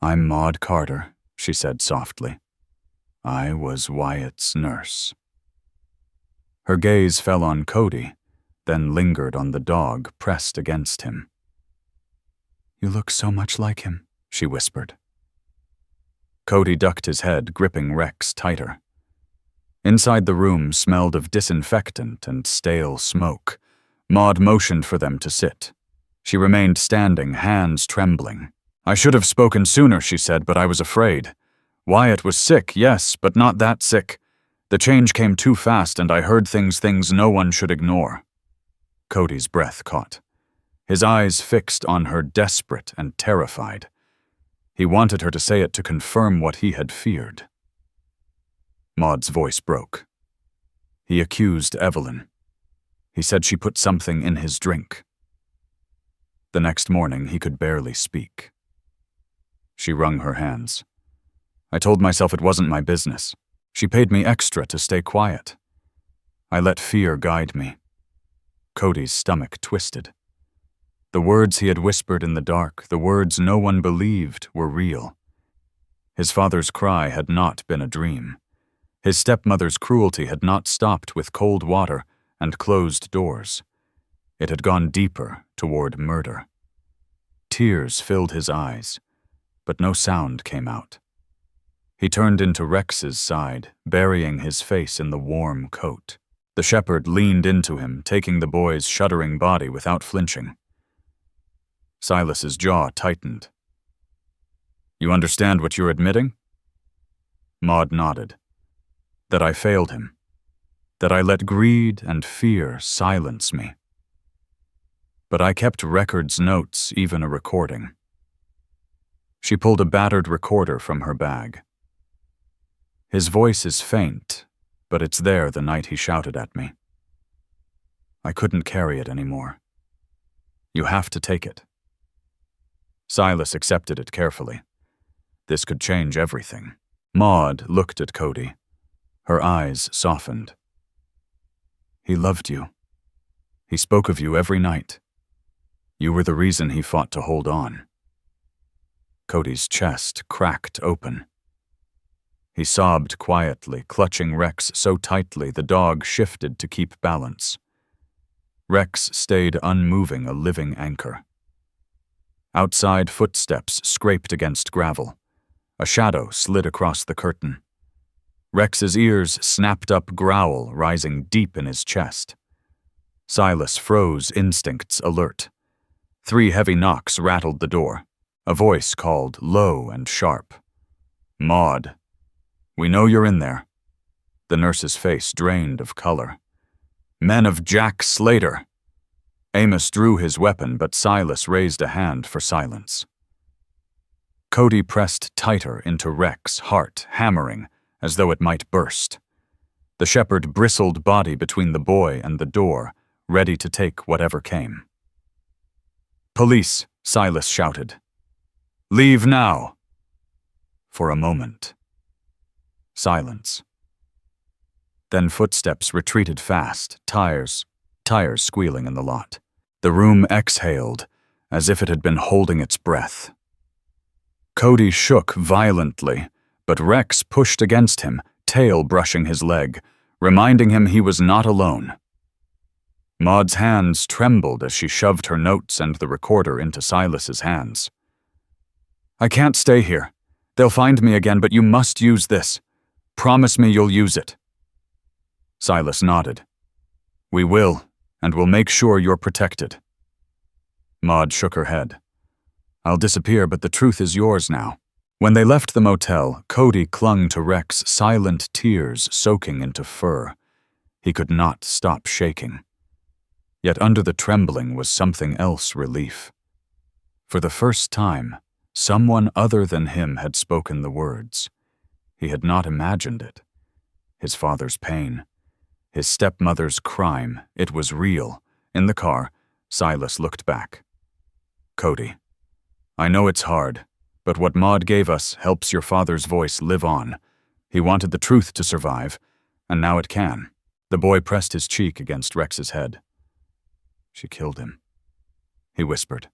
"I'm Maud Carter," she said softly. "I was Wyatt's nurse." Her gaze fell on Cody, then lingered on the dog pressed against him. "You look so much like him," she whispered. Cody ducked his head, gripping Rex tighter. Inside the room smelled of disinfectant and stale smoke. Maud motioned for them to sit. She remained standing, hands trembling. "I should have spoken sooner," she said, "but I was afraid. Wyatt was sick, yes, but not that sick. The change came too fast, and I heard things no one should ignore." Cody's breath caught. His eyes fixed on her, desperate and terrified. He wanted her to say it to confirm what he had feared. Maud's voice broke. He accused Evelyn. He said she put something in his drink. The next morning, he could barely speak. She wrung her hands. "I told myself it wasn't my business. She paid me extra to stay quiet. I let fear guide me." Cody's stomach twisted. The words he had whispered in the dark, the words no one believed, were real. His father's cry had not been a dream. His stepmother's cruelty had not stopped with cold water and closed doors. It had gone deeper, toward murder. Tears filled his eyes, but no sound came out. He turned into Rex's side, burying his face in the warm coat. The shepherd leaned into him, taking the boy's shuddering body without flinching. Silas's jaw tightened. "You understand what you're admitting?" Maud nodded. "That I failed him. That I let greed and fear silence me. But I kept records, notes, even a recording." She pulled a battered recorder from her bag. "His voice is faint, but it's there the night he shouted at me. I couldn't carry it anymore. You have to take it." Silas accepted it carefully. This could change everything. Maud looked at Cody. Her eyes softened. "He loved you. He spoke of you every night. You were the reason he fought to hold on." Cody's chest cracked open. He sobbed quietly, clutching Rex so tightly the dog shifted to keep balance. Rex stayed unmoving, a living anchor. Outside, footsteps scraped against gravel. A shadow slid across the curtain. Rex's ears snapped up, growl rising deep in his chest. Silas froze, instincts alert. 3 heavy knocks rattled the door. A voice called, low and sharp. "Maud, we know you're in there." The nurse's face drained of color. "Men of Jack Slater." Amos drew his weapon, but Silas raised a hand for silence. Cody pressed tighter into Rex's heart, hammering, as though it might burst. The shepherd bristled body between the boy and the door, ready to take whatever came. "Police," Silas shouted. "Leave now." For a moment. Silence. Then footsteps retreated fast, tires squealing in the lot. The room exhaled, as if it had been holding its breath. Cody shook violently, but Rex pushed against him, tail brushing his leg, reminding him he was not alone. Maud's hands trembled as she shoved her notes and the recorder into Silas's hands. "I can't stay here. They'll find me again, but you must use this. Promise me you'll use it." Silas nodded. "We will, and we'll make sure you're protected." Maud shook her head. "I'll disappear, but the truth is yours now." When they left the motel, Cody clung to Rex, silent tears soaking into fur. He could not stop shaking. Yet under the trembling was something else, relief. For the first time, someone other than him had spoken the words. He had not imagined it. His father's pain. His stepmother's crime. It was real. In the car, Silas looked back. "Cody, I know it's hard, but what Maud gave us helps your father's voice live on. He wanted the truth to survive, and now it can." The boy pressed his cheek against Rex's head. "She killed him," he whispered.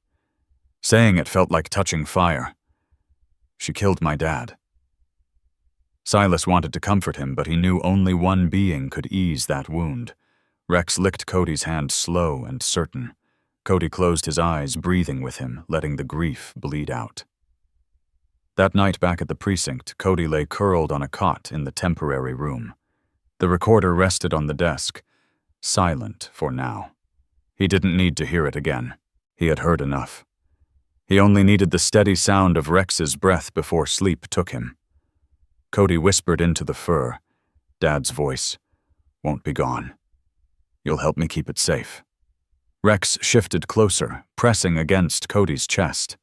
Saying it felt like touching fire. "She killed my dad." Silas wanted to comfort him, but he knew only one being could ease that wound. Rex licked Cody's hand, slow and certain. Cody closed his eyes, breathing with him, letting the grief bleed out. That night back at the precinct, Cody lay curled on a cot in the temporary room. The recorder rested on the desk, silent for now. He didn't need to hear it again. He had heard enough. He only needed the steady sound of Rex's breath before sleep took him. Cody whispered into the fur. Dad's voice. "Won't be gone. You'll help me keep it safe." Rex shifted closer, pressing against Cody's chest.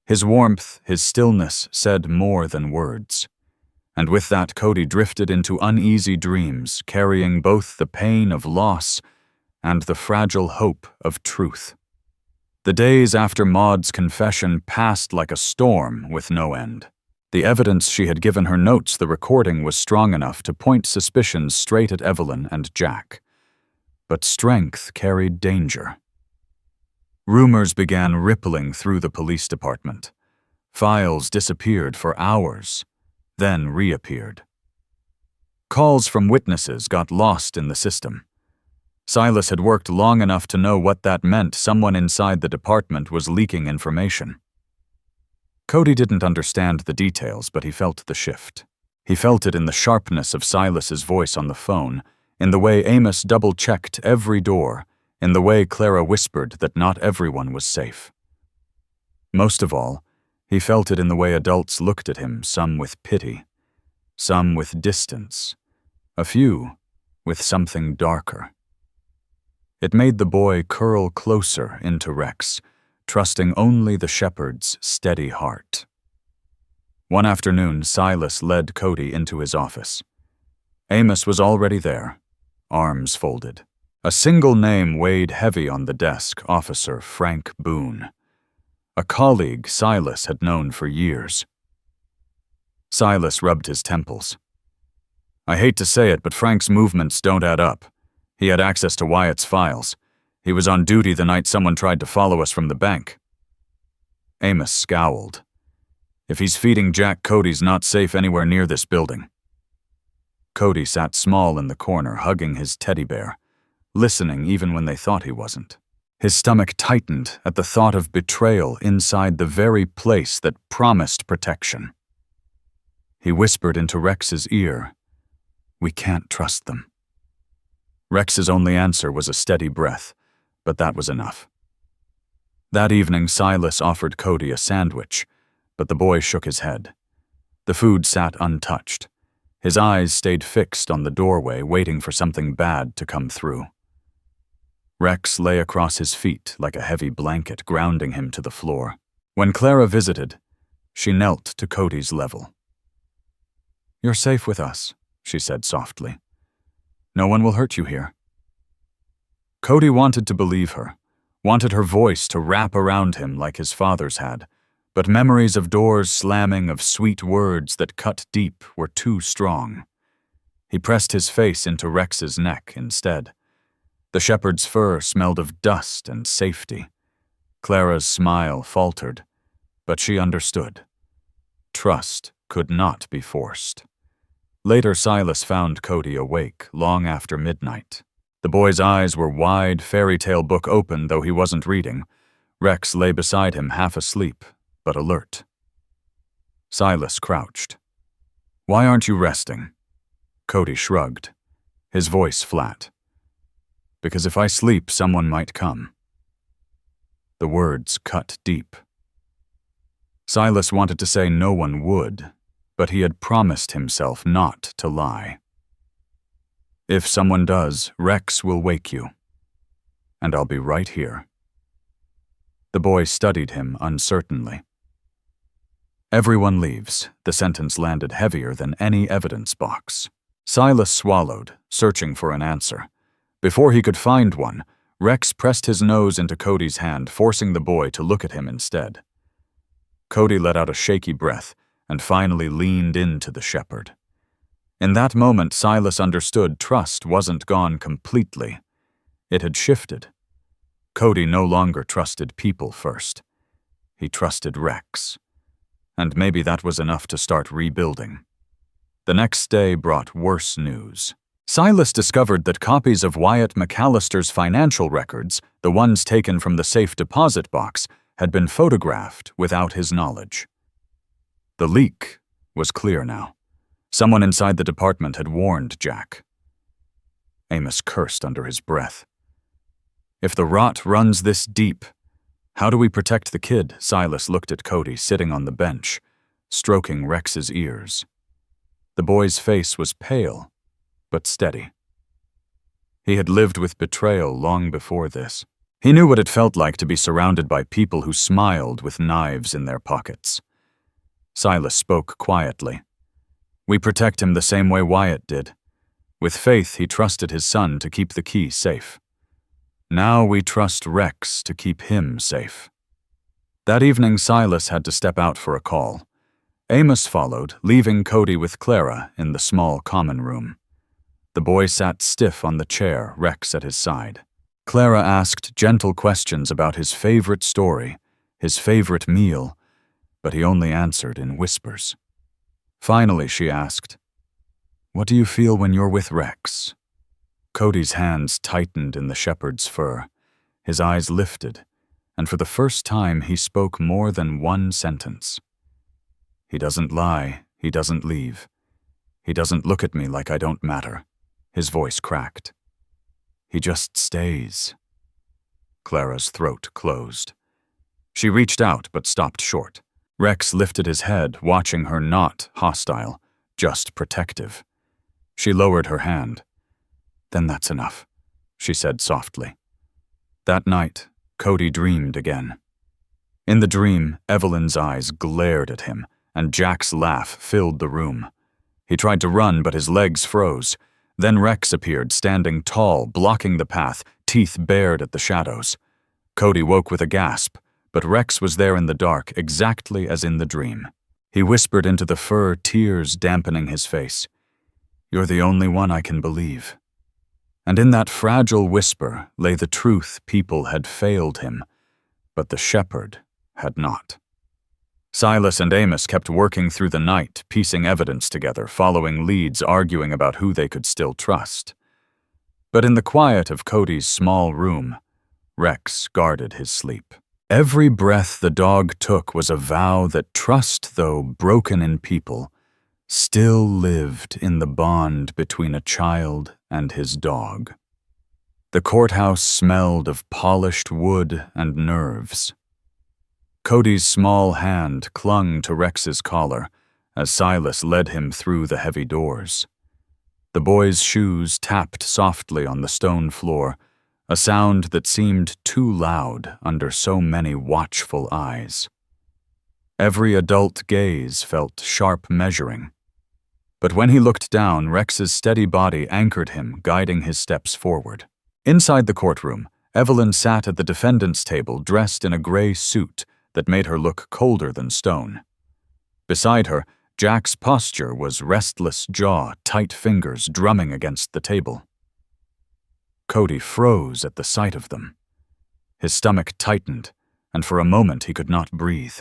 His warmth, his stillness said more than words. And with that, Cody drifted into uneasy dreams, carrying both the pain of loss and the fragile hope of truth. The days after Maud's confession passed like a storm with no end. The evidence she had given her notes, the recording, was strong enough to point suspicions straight at Evelyn and Jack. But strength carried danger. Rumors began rippling through the police department. Files disappeared for hours, then reappeared. Calls from witnesses got lost in the system. Silas had worked long enough to know what that meant. Someone inside the department was leaking information. Cody didn't understand the details, but he felt the shift. He felt it in the sharpness of Silas's voice on the phone, in the way Amos double-checked every door, in the way Clara whispered that not everyone was safe. Most of all, he felt it in the way adults looked at him, some with pity, some with distance, a few with something darker. It made the boy curl closer into Rex, trusting only the shepherd's steady heart. One afternoon, Silas led Cody into his office. Amos was already there, arms folded. A single name weighed heavy on the desk: Officer Frank Boone. A colleague Silas had known for years. Silas rubbed his temples. "I hate to say it, but Frank's movements don't add up. He had access to Wyatt's files. He was on duty the night someone tried to follow us from the bank." Amos scowled. "If he's feeding Jack, Cody's not safe anywhere near this building." Cody sat small in the corner, hugging his teddy bear, listening even when they thought he wasn't. His stomach tightened at the thought of betrayal inside the very place that promised protection. He whispered into Rex's ear, "We can't trust them." Rex's only answer was a steady breath, but that was enough. That evening, Silas offered Cody a sandwich, but the boy shook his head. The food sat untouched. His eyes stayed fixed on the doorway, waiting for something bad to come through. Rex lay across his feet like a heavy blanket, grounding him to the floor. When Clara visited, she knelt to Cody's level. "You're safe with us," she said softly. "No one will hurt you here." Cody wanted to believe her, wanted her voice to wrap around him like his father's had, but memories of doors slamming, of sweet words that cut deep, were too strong. He pressed his face into Rex's neck instead. The shepherd's fur smelled of dust and safety. Clara's smile faltered, but she understood. Trust could not be forced. Later, Silas found Cody awake long after midnight. The boy's eyes were wide, fairy tale book open, though he wasn't reading. Rex lay beside him, half asleep, but alert. Silas crouched. "Why aren't you resting?" Cody shrugged, his voice flat. "Because if I sleep, someone might come." The words cut deep. Silas wanted to say no one would, but he had promised himself not to lie. "If someone does, Rex will wake you, and I'll be right here." The boy studied him uncertainly. "Everyone leaves." The sentence landed heavier than any evidence box. Silas swallowed, searching for an answer. Before he could find one, Rex pressed his nose into Cody's hand, forcing the boy to look at him instead. Cody let out a shaky breath and finally leaned into the shepherd. In that moment, Silas understood trust wasn't gone completely. It had shifted. Cody no longer trusted people first. He trusted Rex. And maybe that was enough to start rebuilding. The next day brought worse news. Silas discovered that copies of Wyatt McAllister's financial records, the ones taken from the safe deposit box, had been photographed without his knowledge. The leak was clear now. Someone inside the department had warned Jack. Amos cursed under his breath. "If the rot runs this deep, how do we protect the kid?" Silas looked at Cody sitting on the bench, stroking Rex's ears. The boy's face was pale, but steady. He had lived with betrayal long before this. He knew what it felt like to be surrounded by people who smiled with knives in their pockets. Silas spoke quietly. "We protect him the same way Wyatt did. With faith, he trusted his son to keep the key safe. Now we trust Rex to keep him safe." That evening, Silas had to step out for a call. Amos followed, leaving Cody with Clara in the small common room. The boy sat stiff on the chair, Rex at his side. Clara asked gentle questions about his favorite story, his favorite meal, but he only answered in whispers. Finally, she asked, "What do you feel when you're with Rex?" Cody's hands tightened in the shepherd's fur. His eyes lifted, and for the first time he spoke more than one sentence. "He doesn't lie, he doesn't leave. He doesn't look at me like I don't matter." His voice cracked. "He just stays." Clara's throat closed. She reached out but stopped short. Rex lifted his head, watching her not hostile, just protective. She lowered her hand. "Then that's enough," she said softly. That night, Cody dreamed again. In the dream, Evelyn's eyes glared at him, and Jack's laugh filled the room. He tried to run, but his legs froze. Then Rex appeared, standing tall, blocking the path, teeth bared at the shadows. Cody woke with a gasp, but Rex was there in the dark, exactly as in the dream. He whispered into the fur, tears dampening his face. "You're the only one I can believe." And in that fragile whisper lay the truth: people had failed him, but the shepherd had not. Silas and Amos kept working through the night, piecing evidence together, following leads, arguing about who they could still trust. But in the quiet of Cody's small room, Rex guarded his sleep. Every breath the dog took was a vow that trust, though broken in people, still lived in the bond between a child and his dog. The courthouse smelled of polished wood and nerves. Cody's small hand clung to Rex's collar as Silas led him through the heavy doors. The boy's shoes tapped softly on the stone floor, a sound that seemed too loud under so many watchful eyes. Every adult gaze felt sharp measuring. But when he looked down, Rex's steady body anchored him, guiding his steps forward. Inside the courtroom, Evelyn sat at the defendant's table dressed in a gray suit that made her look colder than stone. Beside her, Jack's posture was restless jaw, tight fingers drumming against the table. Cody froze at the sight of them. His stomach tightened, and for a moment he could not breathe.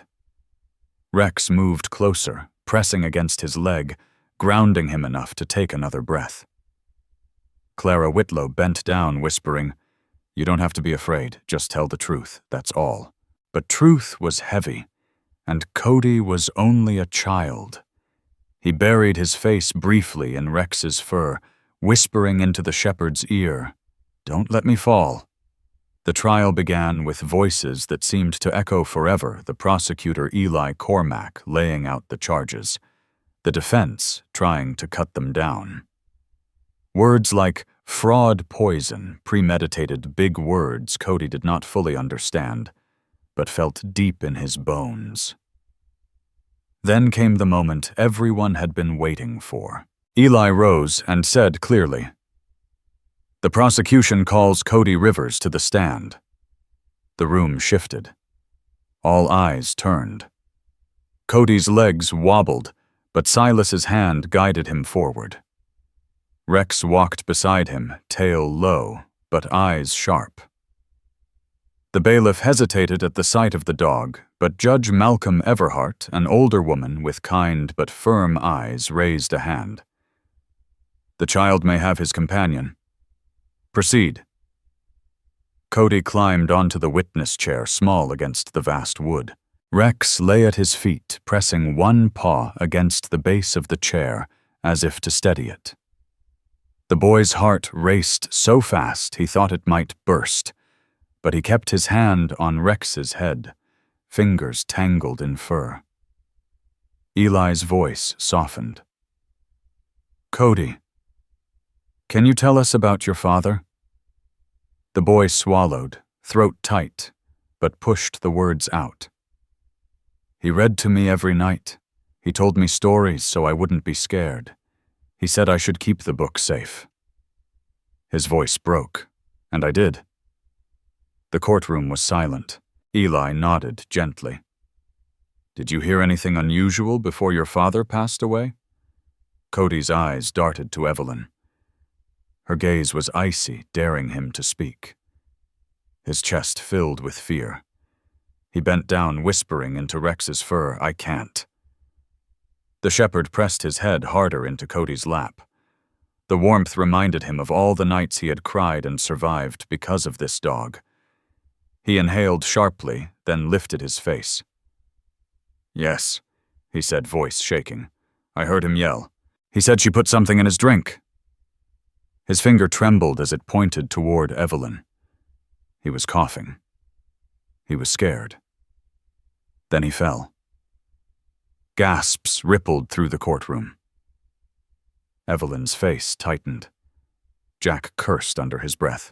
Rex moved closer, pressing against his leg, grounding him enough to take another breath. Clara Whitlow bent down, whispering, "You don't have to be afraid, just tell the truth, that's all." But truth was heavy, and Cody was only a child. He buried his face briefly in Rex's fur, whispering into the shepherd's ear, "Don't let me fall." The trial began with voices that seemed to echo forever, the prosecutor Eli Cormack laying out the charges, the defense trying to cut them down. Words like fraud, poison, premeditated big words Cody did not fully understand, but felt deep in his bones. Then came the moment everyone had been waiting for. Eli rose and said clearly, "The prosecution calls Cody Rivers to the stand." The room shifted. All eyes turned. Cody's legs wobbled, but Silas's hand guided him forward. Rex walked beside him, tail low, but eyes sharp. The bailiff hesitated at the sight of the dog, but Judge Malcolm Everhart, an older woman with kind but firm eyes, raised a hand. "The child may have his companion. Proceed." Cody climbed onto the witness chair, small against the vast wood. Rex lay at his feet, pressing one paw against the base of the chair, as if to steady it. The boy's heart raced so fast he thought it might burst, but he kept his hand on Rex's head, fingers tangled in fur. Eli's voice softened. "Cody, can you tell us about your father?" The boy swallowed, throat tight, but pushed the words out. "He read to me every night. He told me stories so I wouldn't be scared. He said I should keep the book safe." His voice broke, and I did. The courtroom was silent. Eli nodded gently. "Did you hear anything unusual before your father passed away?" Cody's eyes darted to Evelyn. Her gaze was icy, daring him to speak. His chest filled with fear. He bent down, whispering into Rex's fur, "I can't." The shepherd pressed his head harder into Cody's lap. The warmth reminded him of all the nights he had cried and survived because of this dog. He inhaled sharply, then lifted his face. "Yes," he said, voice shaking. "I heard him yell. He said she put something in his drink." His finger trembled as it pointed toward Evelyn. He was coughing. He was scared. Then he fell. Gasps rippled through the courtroom. Evelyn's face tightened. Jack cursed under his breath.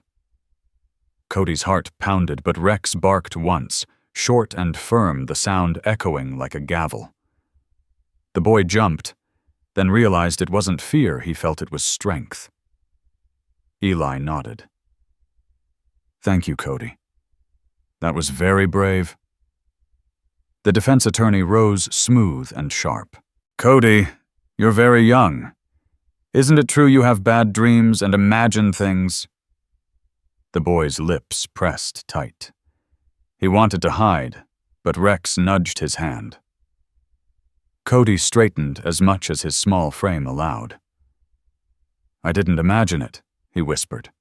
Cody's heart pounded, but Rex barked once, short and firm, the sound echoing like a gavel. The boy jumped, then realized it wasn't fear, he felt it was strength. Eli nodded. "Thank you, Cody. That was very brave." The defense attorney rose smooth and sharp. "Cody, you're very young. Isn't it true you have bad dreams and imagine things?" The boy's lips pressed tight. He wanted to hide, but Rex nudged his hand. Cody straightened as much as his small frame allowed. "I didn't imagine it," he whispered.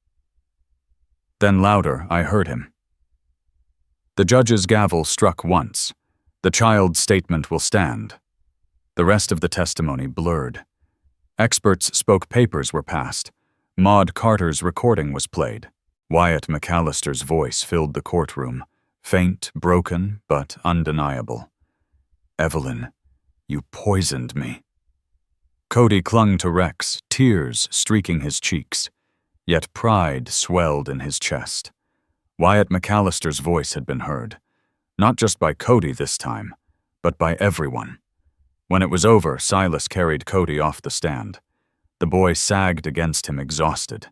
Then louder, I heard him. The judge's gavel struck once. The child's statement will stand. The rest of the testimony blurred. Experts spoke, papers were passed. Maude Carter's recording was played. Wyatt McAllister's voice filled the courtroom, faint, broken, but undeniable. "Evelyn, you poisoned me." Cody clung to Rex, tears streaking his cheeks, yet pride swelled in his chest. Wyatt McAllister's voice had been heard, not just by Cody this time, but by everyone. When it was over, Silas carried Cody off the stand. The boy sagged against him, exhausted.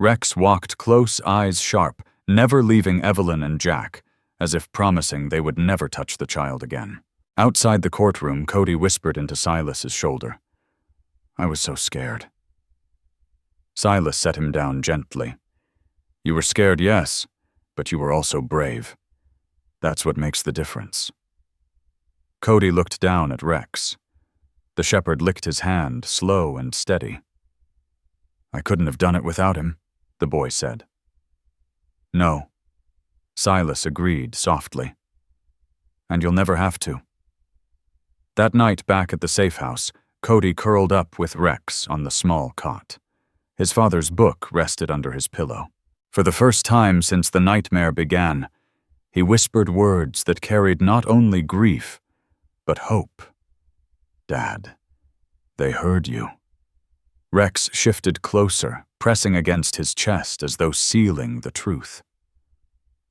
Rex walked close, eyes sharp, never leaving Evelyn and Jack, as if promising they would never touch the child again. Outside the courtroom, Cody whispered into Silas's shoulder, "I was so scared." Silas set him down gently. "You were scared, yes, but you were also brave. That's what makes the difference." Cody looked down at Rex. The shepherd licked his hand, slow and steady. "I couldn't have done it without him," the boy said. "No," Silas agreed softly. "And you'll never have to." That night back at the safe house, Cody curled up with Rex on the small cot. His father's book rested under his pillow. For the first time since the nightmare began, he whispered words that carried not only grief, but hope. "Dad, they heard you." Rex shifted closer, pressing against his chest as though sealing the truth.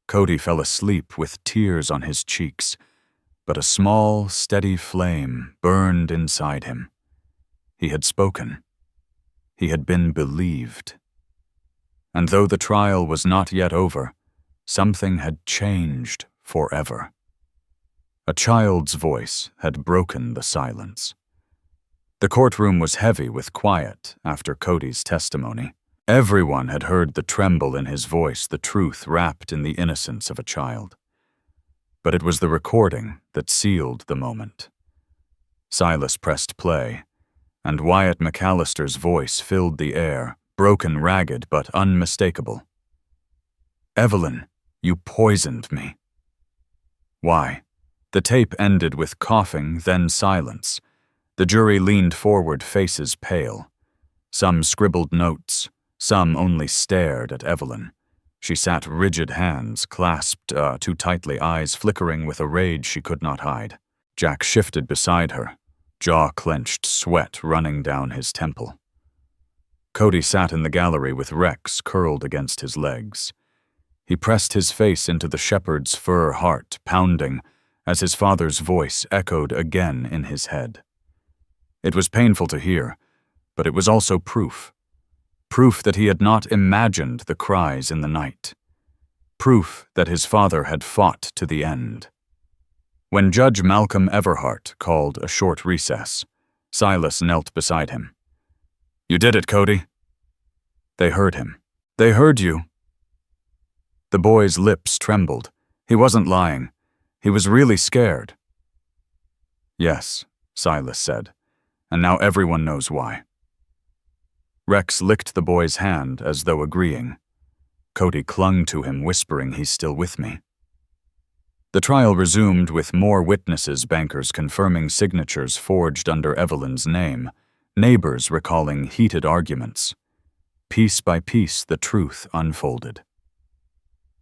Cody fell asleep with tears on his cheeks, but a small, steady flame burned inside him. He had spoken. He had been believed. And though the trial was not yet over, something had changed forever. A child's voice had broken the silence. The courtroom was heavy with quiet after Cody's testimony. Everyone had heard the tremble in his voice, the truth wrapped in the innocence of a child. But it was the recording that sealed the moment. Silas pressed play, and Wyatt McAllister's voice filled the air, broken, ragged, but unmistakable. "Evelyn, you poisoned me." "Why?" The tape ended with coughing, then silence. The jury leaned forward, faces pale. Some scribbled notes, some only stared at Evelyn. She sat rigid, hands clasped too tightly, eyes flickering with a rage she could not hide. Jack shifted beside her, jaw clenched, sweat running down his temple. Cody sat in the gallery with Rex curled against his legs. He pressed his face into the shepherd's fur, heart pounding, as his father's voice echoed again in his head. It was painful to hear, but it was also proof. Proof that he had not imagined the cries in the night. Proof that his father had fought to the end. When Judge Malcolm Everhart called a short recess, Silas knelt beside him. "You did it, Cody." They heard him. "They heard you." The boy's lips trembled. He wasn't lying. He was really scared. "Yes," Silas said, "and now everyone knows why." Rex licked the boy's hand as though agreeing. Cody clung to him, whispering, "He's still with me." The trial resumed with more witnesses, bankers confirming signatures forged under Evelyn's name, neighbors recalling heated arguments. Piece by piece, the truth unfolded.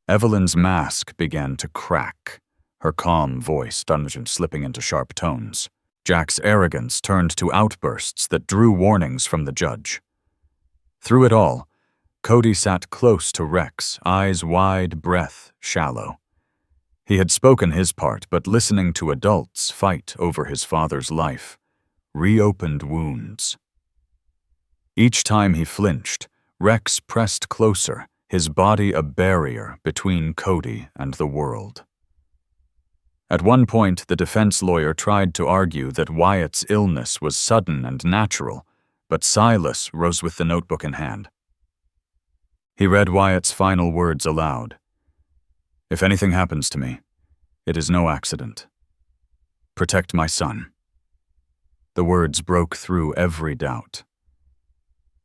Evelyn's mask began to crack, her calm voice slipping into sharp tones. Jack's arrogance turned to outbursts that drew warnings from the judge. Through it all, Cody sat close to Rex, eyes wide, breath shallow. He had spoken his part, but listening to adults fight over his father's life reopened wounds. Each time he flinched, Rex pressed closer, his body a barrier between Cody and the world. At one point, the defense lawyer tried to argue that Wyatt's illness was sudden and natural, but Silas rose with the notebook in hand. He read Wyatt's final words aloud. "If anything happens to me, it is no accident. Protect my son." The words broke through every doubt.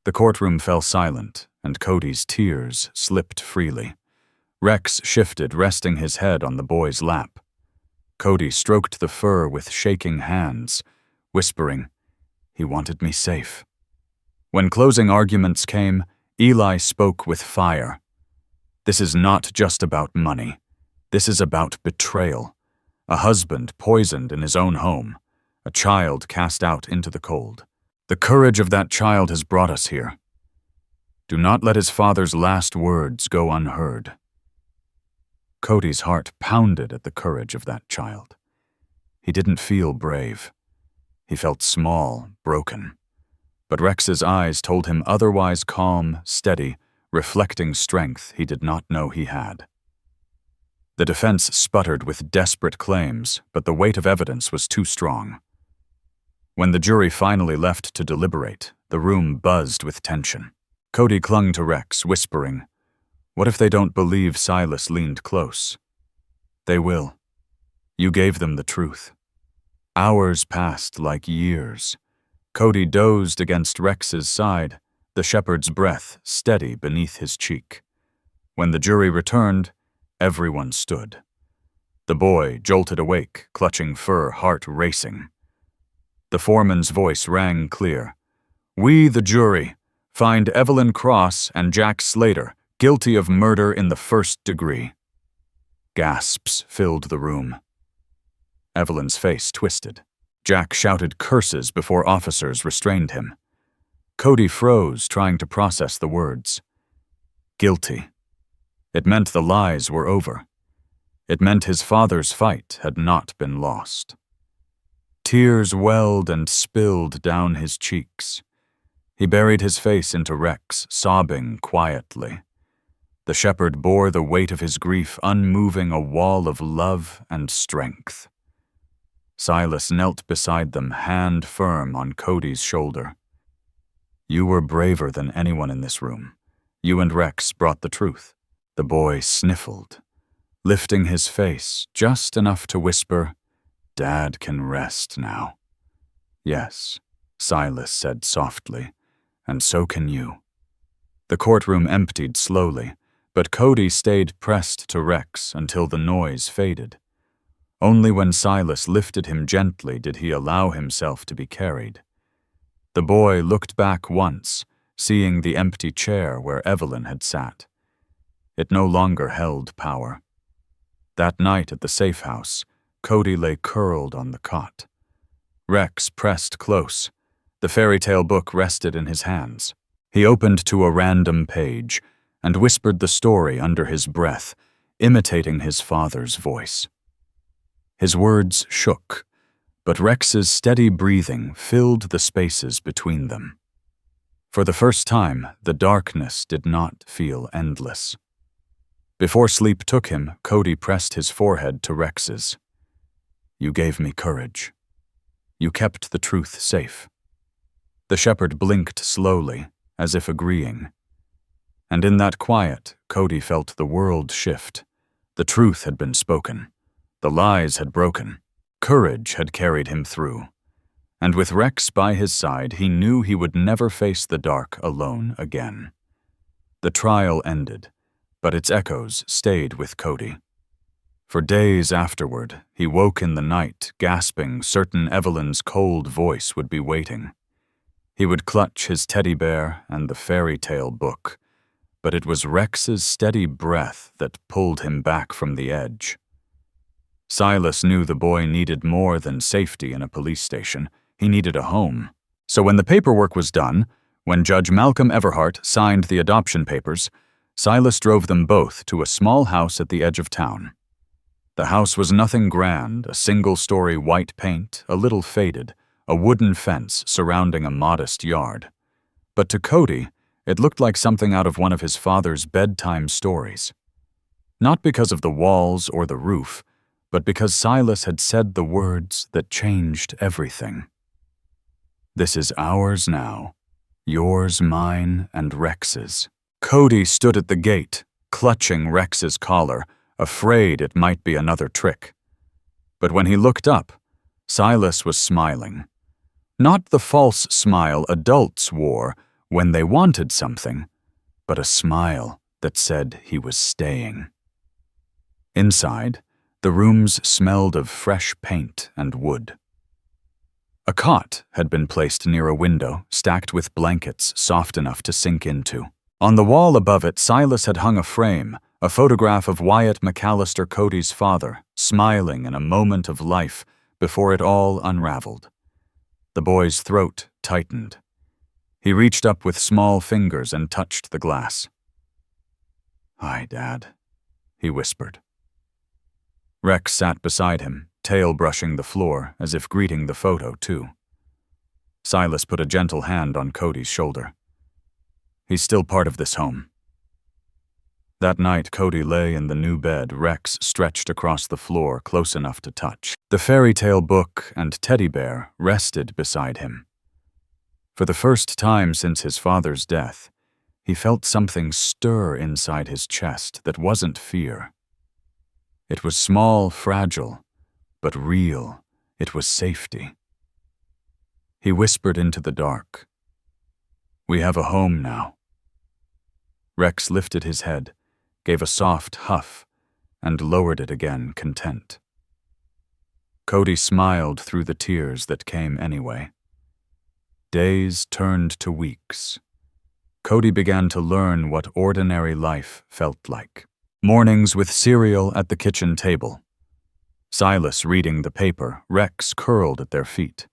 The courtroom fell silent, and Cody's tears slipped freely. Rex shifted, resting his head on the boy's lap. Cody stroked the fur with shaking hands, whispering, "He wanted me safe." When closing arguments came, Eli spoke with fire. "This is not just about money. This is about betrayal. A husband poisoned in his own home. A child cast out into the cold. The courage of that child has brought us here. Do not let his father's last words go unheard." Cody's heart pounded at the courage of that child. He didn't feel brave. He felt small, broken. But Rex's eyes told him otherwise, calm, steady, reflecting strength he did not know he had. The defense sputtered with desperate claims, but the weight of evidence was too strong. When the jury finally left to deliberate, the room buzzed with tension. Cody clung to Rex, whispering, "What if they don't believe Silas leaned close?" "They will. You gave them the truth." Hours passed like years. Cody dozed against Rex's side, the shepherd's breath steady beneath his cheek. When the jury returned, everyone stood. The boy jolted awake, clutching fur, heart racing. The foreman's voice rang clear. "We, the jury, find Evelyn Cross and Jack Slater guilty of murder in the first degree." Gasps filled the room. Evelyn's face twisted. Jack shouted curses before officers restrained him. Cody froze, trying to process the words. Guilty. It meant the lies were over. It meant his father's fight had not been lost. Tears welled and spilled down his cheeks. He buried his face into Rex, sobbing quietly. The shepherd bore the weight of his grief, unmoving, a wall of love and strength. Silas knelt beside them, hand firm on Cody's shoulder. "You were braver than anyone in this room. You and Rex brought the truth." The boy sniffled, lifting his face just enough to whisper, "Dad can rest now." "Yes," Silas said softly, "and so can you." The courtroom emptied slowly, but Cody stayed pressed to Rex until the noise faded. Only when Silas lifted him gently did he allow himself to be carried. The boy looked back once, seeing the empty chair where Evelyn had sat. It no longer held power. That night at the safe house, Cody lay curled on the cot. Rex pressed close. The fairy tale book rested in his hands. He opened to a random page and whispered the story under his breath, imitating his father's voice. His words shook, but Rex's steady breathing filled the spaces between them. For the first time, the darkness did not feel endless. Before sleep took him, Cody pressed his forehead to Rex's. "You gave me courage. You kept the truth safe." The shepherd blinked slowly, as if agreeing. And in that quiet, Cody felt the world shift. The truth had been spoken. The lies had broken. Courage had carried him through. And with Rex by his side, he knew he would never face the dark alone again. The trial ended, but its echoes stayed with Cody. For days afterward, he woke in the night, gasping, certain Evelyn's cold voice would be waiting. He would clutch his teddy bear and the fairy tale book, but it was Rex's steady breath that pulled him back from the edge. Silas knew the boy needed more than safety in a police station. He needed a home. So when the paperwork was done, when Judge Malcolm Everhart signed the adoption papers, Silas drove them both to a small house at the edge of town. The house was nothing grand, a single-story white paint, a little faded, a wooden fence surrounding a modest yard. But to Cody, it looked like something out of one of his father's bedtime stories. Not because of the walls or the roof, but because Silas had said the words that changed everything. "This is ours now, yours, mine, and Rex's." Cody stood at the gate, clutching Rex's collar, afraid it might be another trick. But when he looked up, Silas was smiling. Not the false smile adults wore when they wanted something, but a smile that said he was staying. Inside, the rooms smelled of fresh paint and wood. A cot had been placed near a window, stacked with blankets soft enough to sink into. On the wall above it, Silas had hung a frame, a photograph of Wyatt McAllister, Cody's father, smiling in a moment of life before it all unraveled. The boy's throat tightened. He reached up with small fingers and touched the glass. "Hi, Dad," he whispered. Rex sat beside him, tail brushing the floor as if greeting the photo, too. Silas put a gentle hand on Cody's shoulder. "He's still part of this home." That night, Cody lay in the new bed, Rex stretched across the floor close enough to touch. The fairy tale book and teddy bear rested beside him. For the first time since his father's death, he felt something stir inside his chest that wasn't fear. It was small, fragile, but real. It was safety. He whispered into the dark, "We have a home now." Rex lifted his head, gave a soft huff, and lowered it again, content. Cody smiled through the tears that came anyway. Days turned to weeks. Cody began to learn what ordinary life felt like. Mornings with cereal at the kitchen table. Silas reading the paper, Rex curled at their feet.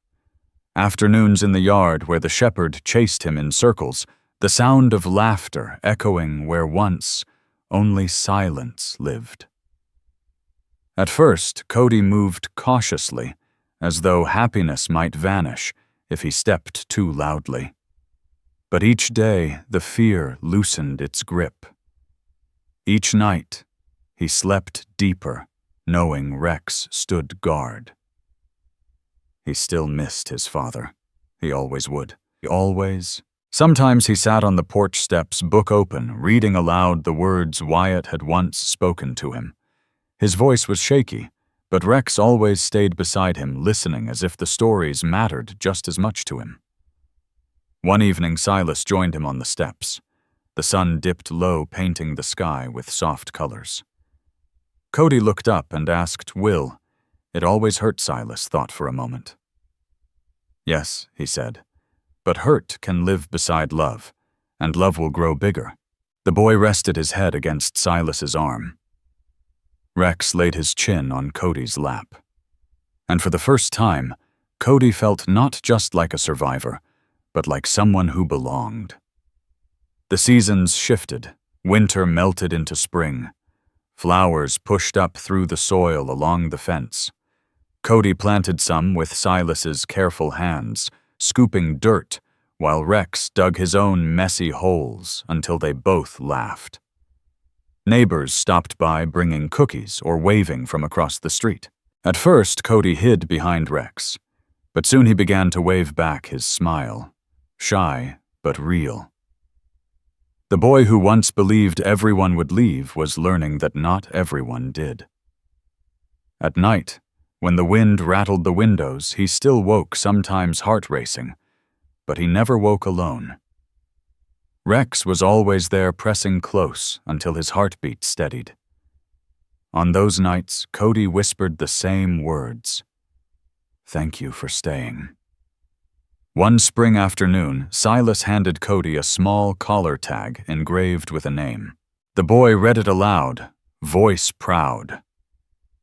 Afternoons in the yard where the shepherd chased him in circles, the sound of laughter echoing where once only silence lived. At first, Cody moved cautiously, as though happiness might vanish if he stepped too loudly. But each day, the fear loosened its grip. Each night, he slept deeper, knowing Rex stood guard. He still missed his father. He always would. Always. Sometimes he sat on the porch steps, book open, reading aloud the words Wyatt had once spoken to him. His voice was shaky, but Rex always stayed beside him, listening as if the stories mattered just as much to him. One evening, Silas joined him on the steps. The sun dipped low, painting the sky with soft colors. Cody looked up and asked, "Will?" It always hurt, Silas thought for a moment. "Yes," he said, "but hurt can live beside love, and love will grow bigger." The boy rested his head against Silas's arm. Rex laid his chin on Cody's lap. And for the first time, Cody felt not just like a survivor, but like someone who belonged. The seasons shifted. Winter melted into spring. Flowers pushed up through the soil along the fence. Cody planted some with Silas's careful hands, scooping dirt, while Rex dug his own messy holes until they both laughed. Neighbors stopped by bringing cookies or waving from across the street. At first, Cody hid behind Rex, but soon he began to wave back his smile, shy but real. The boy who once believed everyone would leave was learning that not everyone did. At night, when the wind rattled the windows, he still woke, sometimes heart racing, but he never woke alone. Rex was always there, pressing close until his heartbeat steadied. On those nights, Cody whispered the same words, "Thank you for staying." One spring afternoon, Silas handed Cody a small collar tag engraved with a name. The boy read it aloud, voice proud.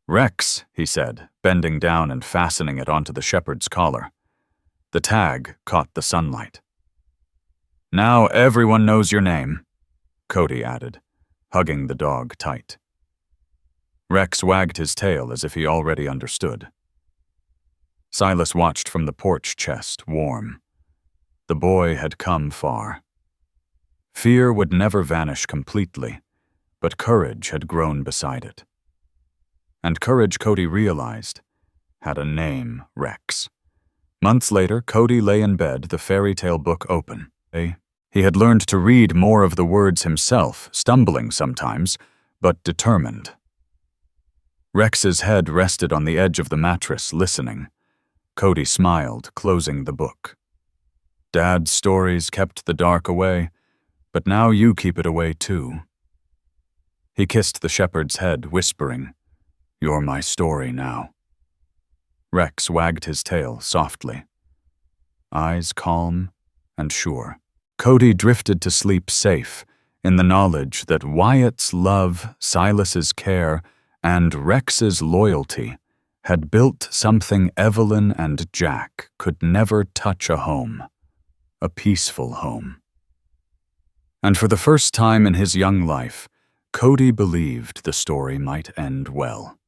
"Rex," he said, bending down and fastening it onto the shepherd's collar. The tag caught the sunlight. "Now everyone knows your name," Cody added, hugging the dog tight. Rex wagged his tail as if he already understood. Silas watched from the porch chest, warm. The boy had come far. Fear would never vanish completely, but courage had grown beside it. And courage, Cody realized, had a name, Rex. Months later, Cody lay in bed, the fairy tale book open. He had learned to read more of the words himself, stumbling sometimes, but determined. Rex's head rested on the edge of the mattress, listening. Cody smiled, closing the book. "Dad's stories kept the dark away, but now you keep it away too." He kissed the shepherd's head, whispering, "You're my story now." Rex wagged his tail softly, eyes calm and sure. Cody drifted to sleep safe, in the knowledge that Wyatt's love, Silas's care, and Rex's loyalty had built something Evelyn and Jack could never touch: a home, a peaceful home. And for the first time in his young life, Cody believed the story might end well.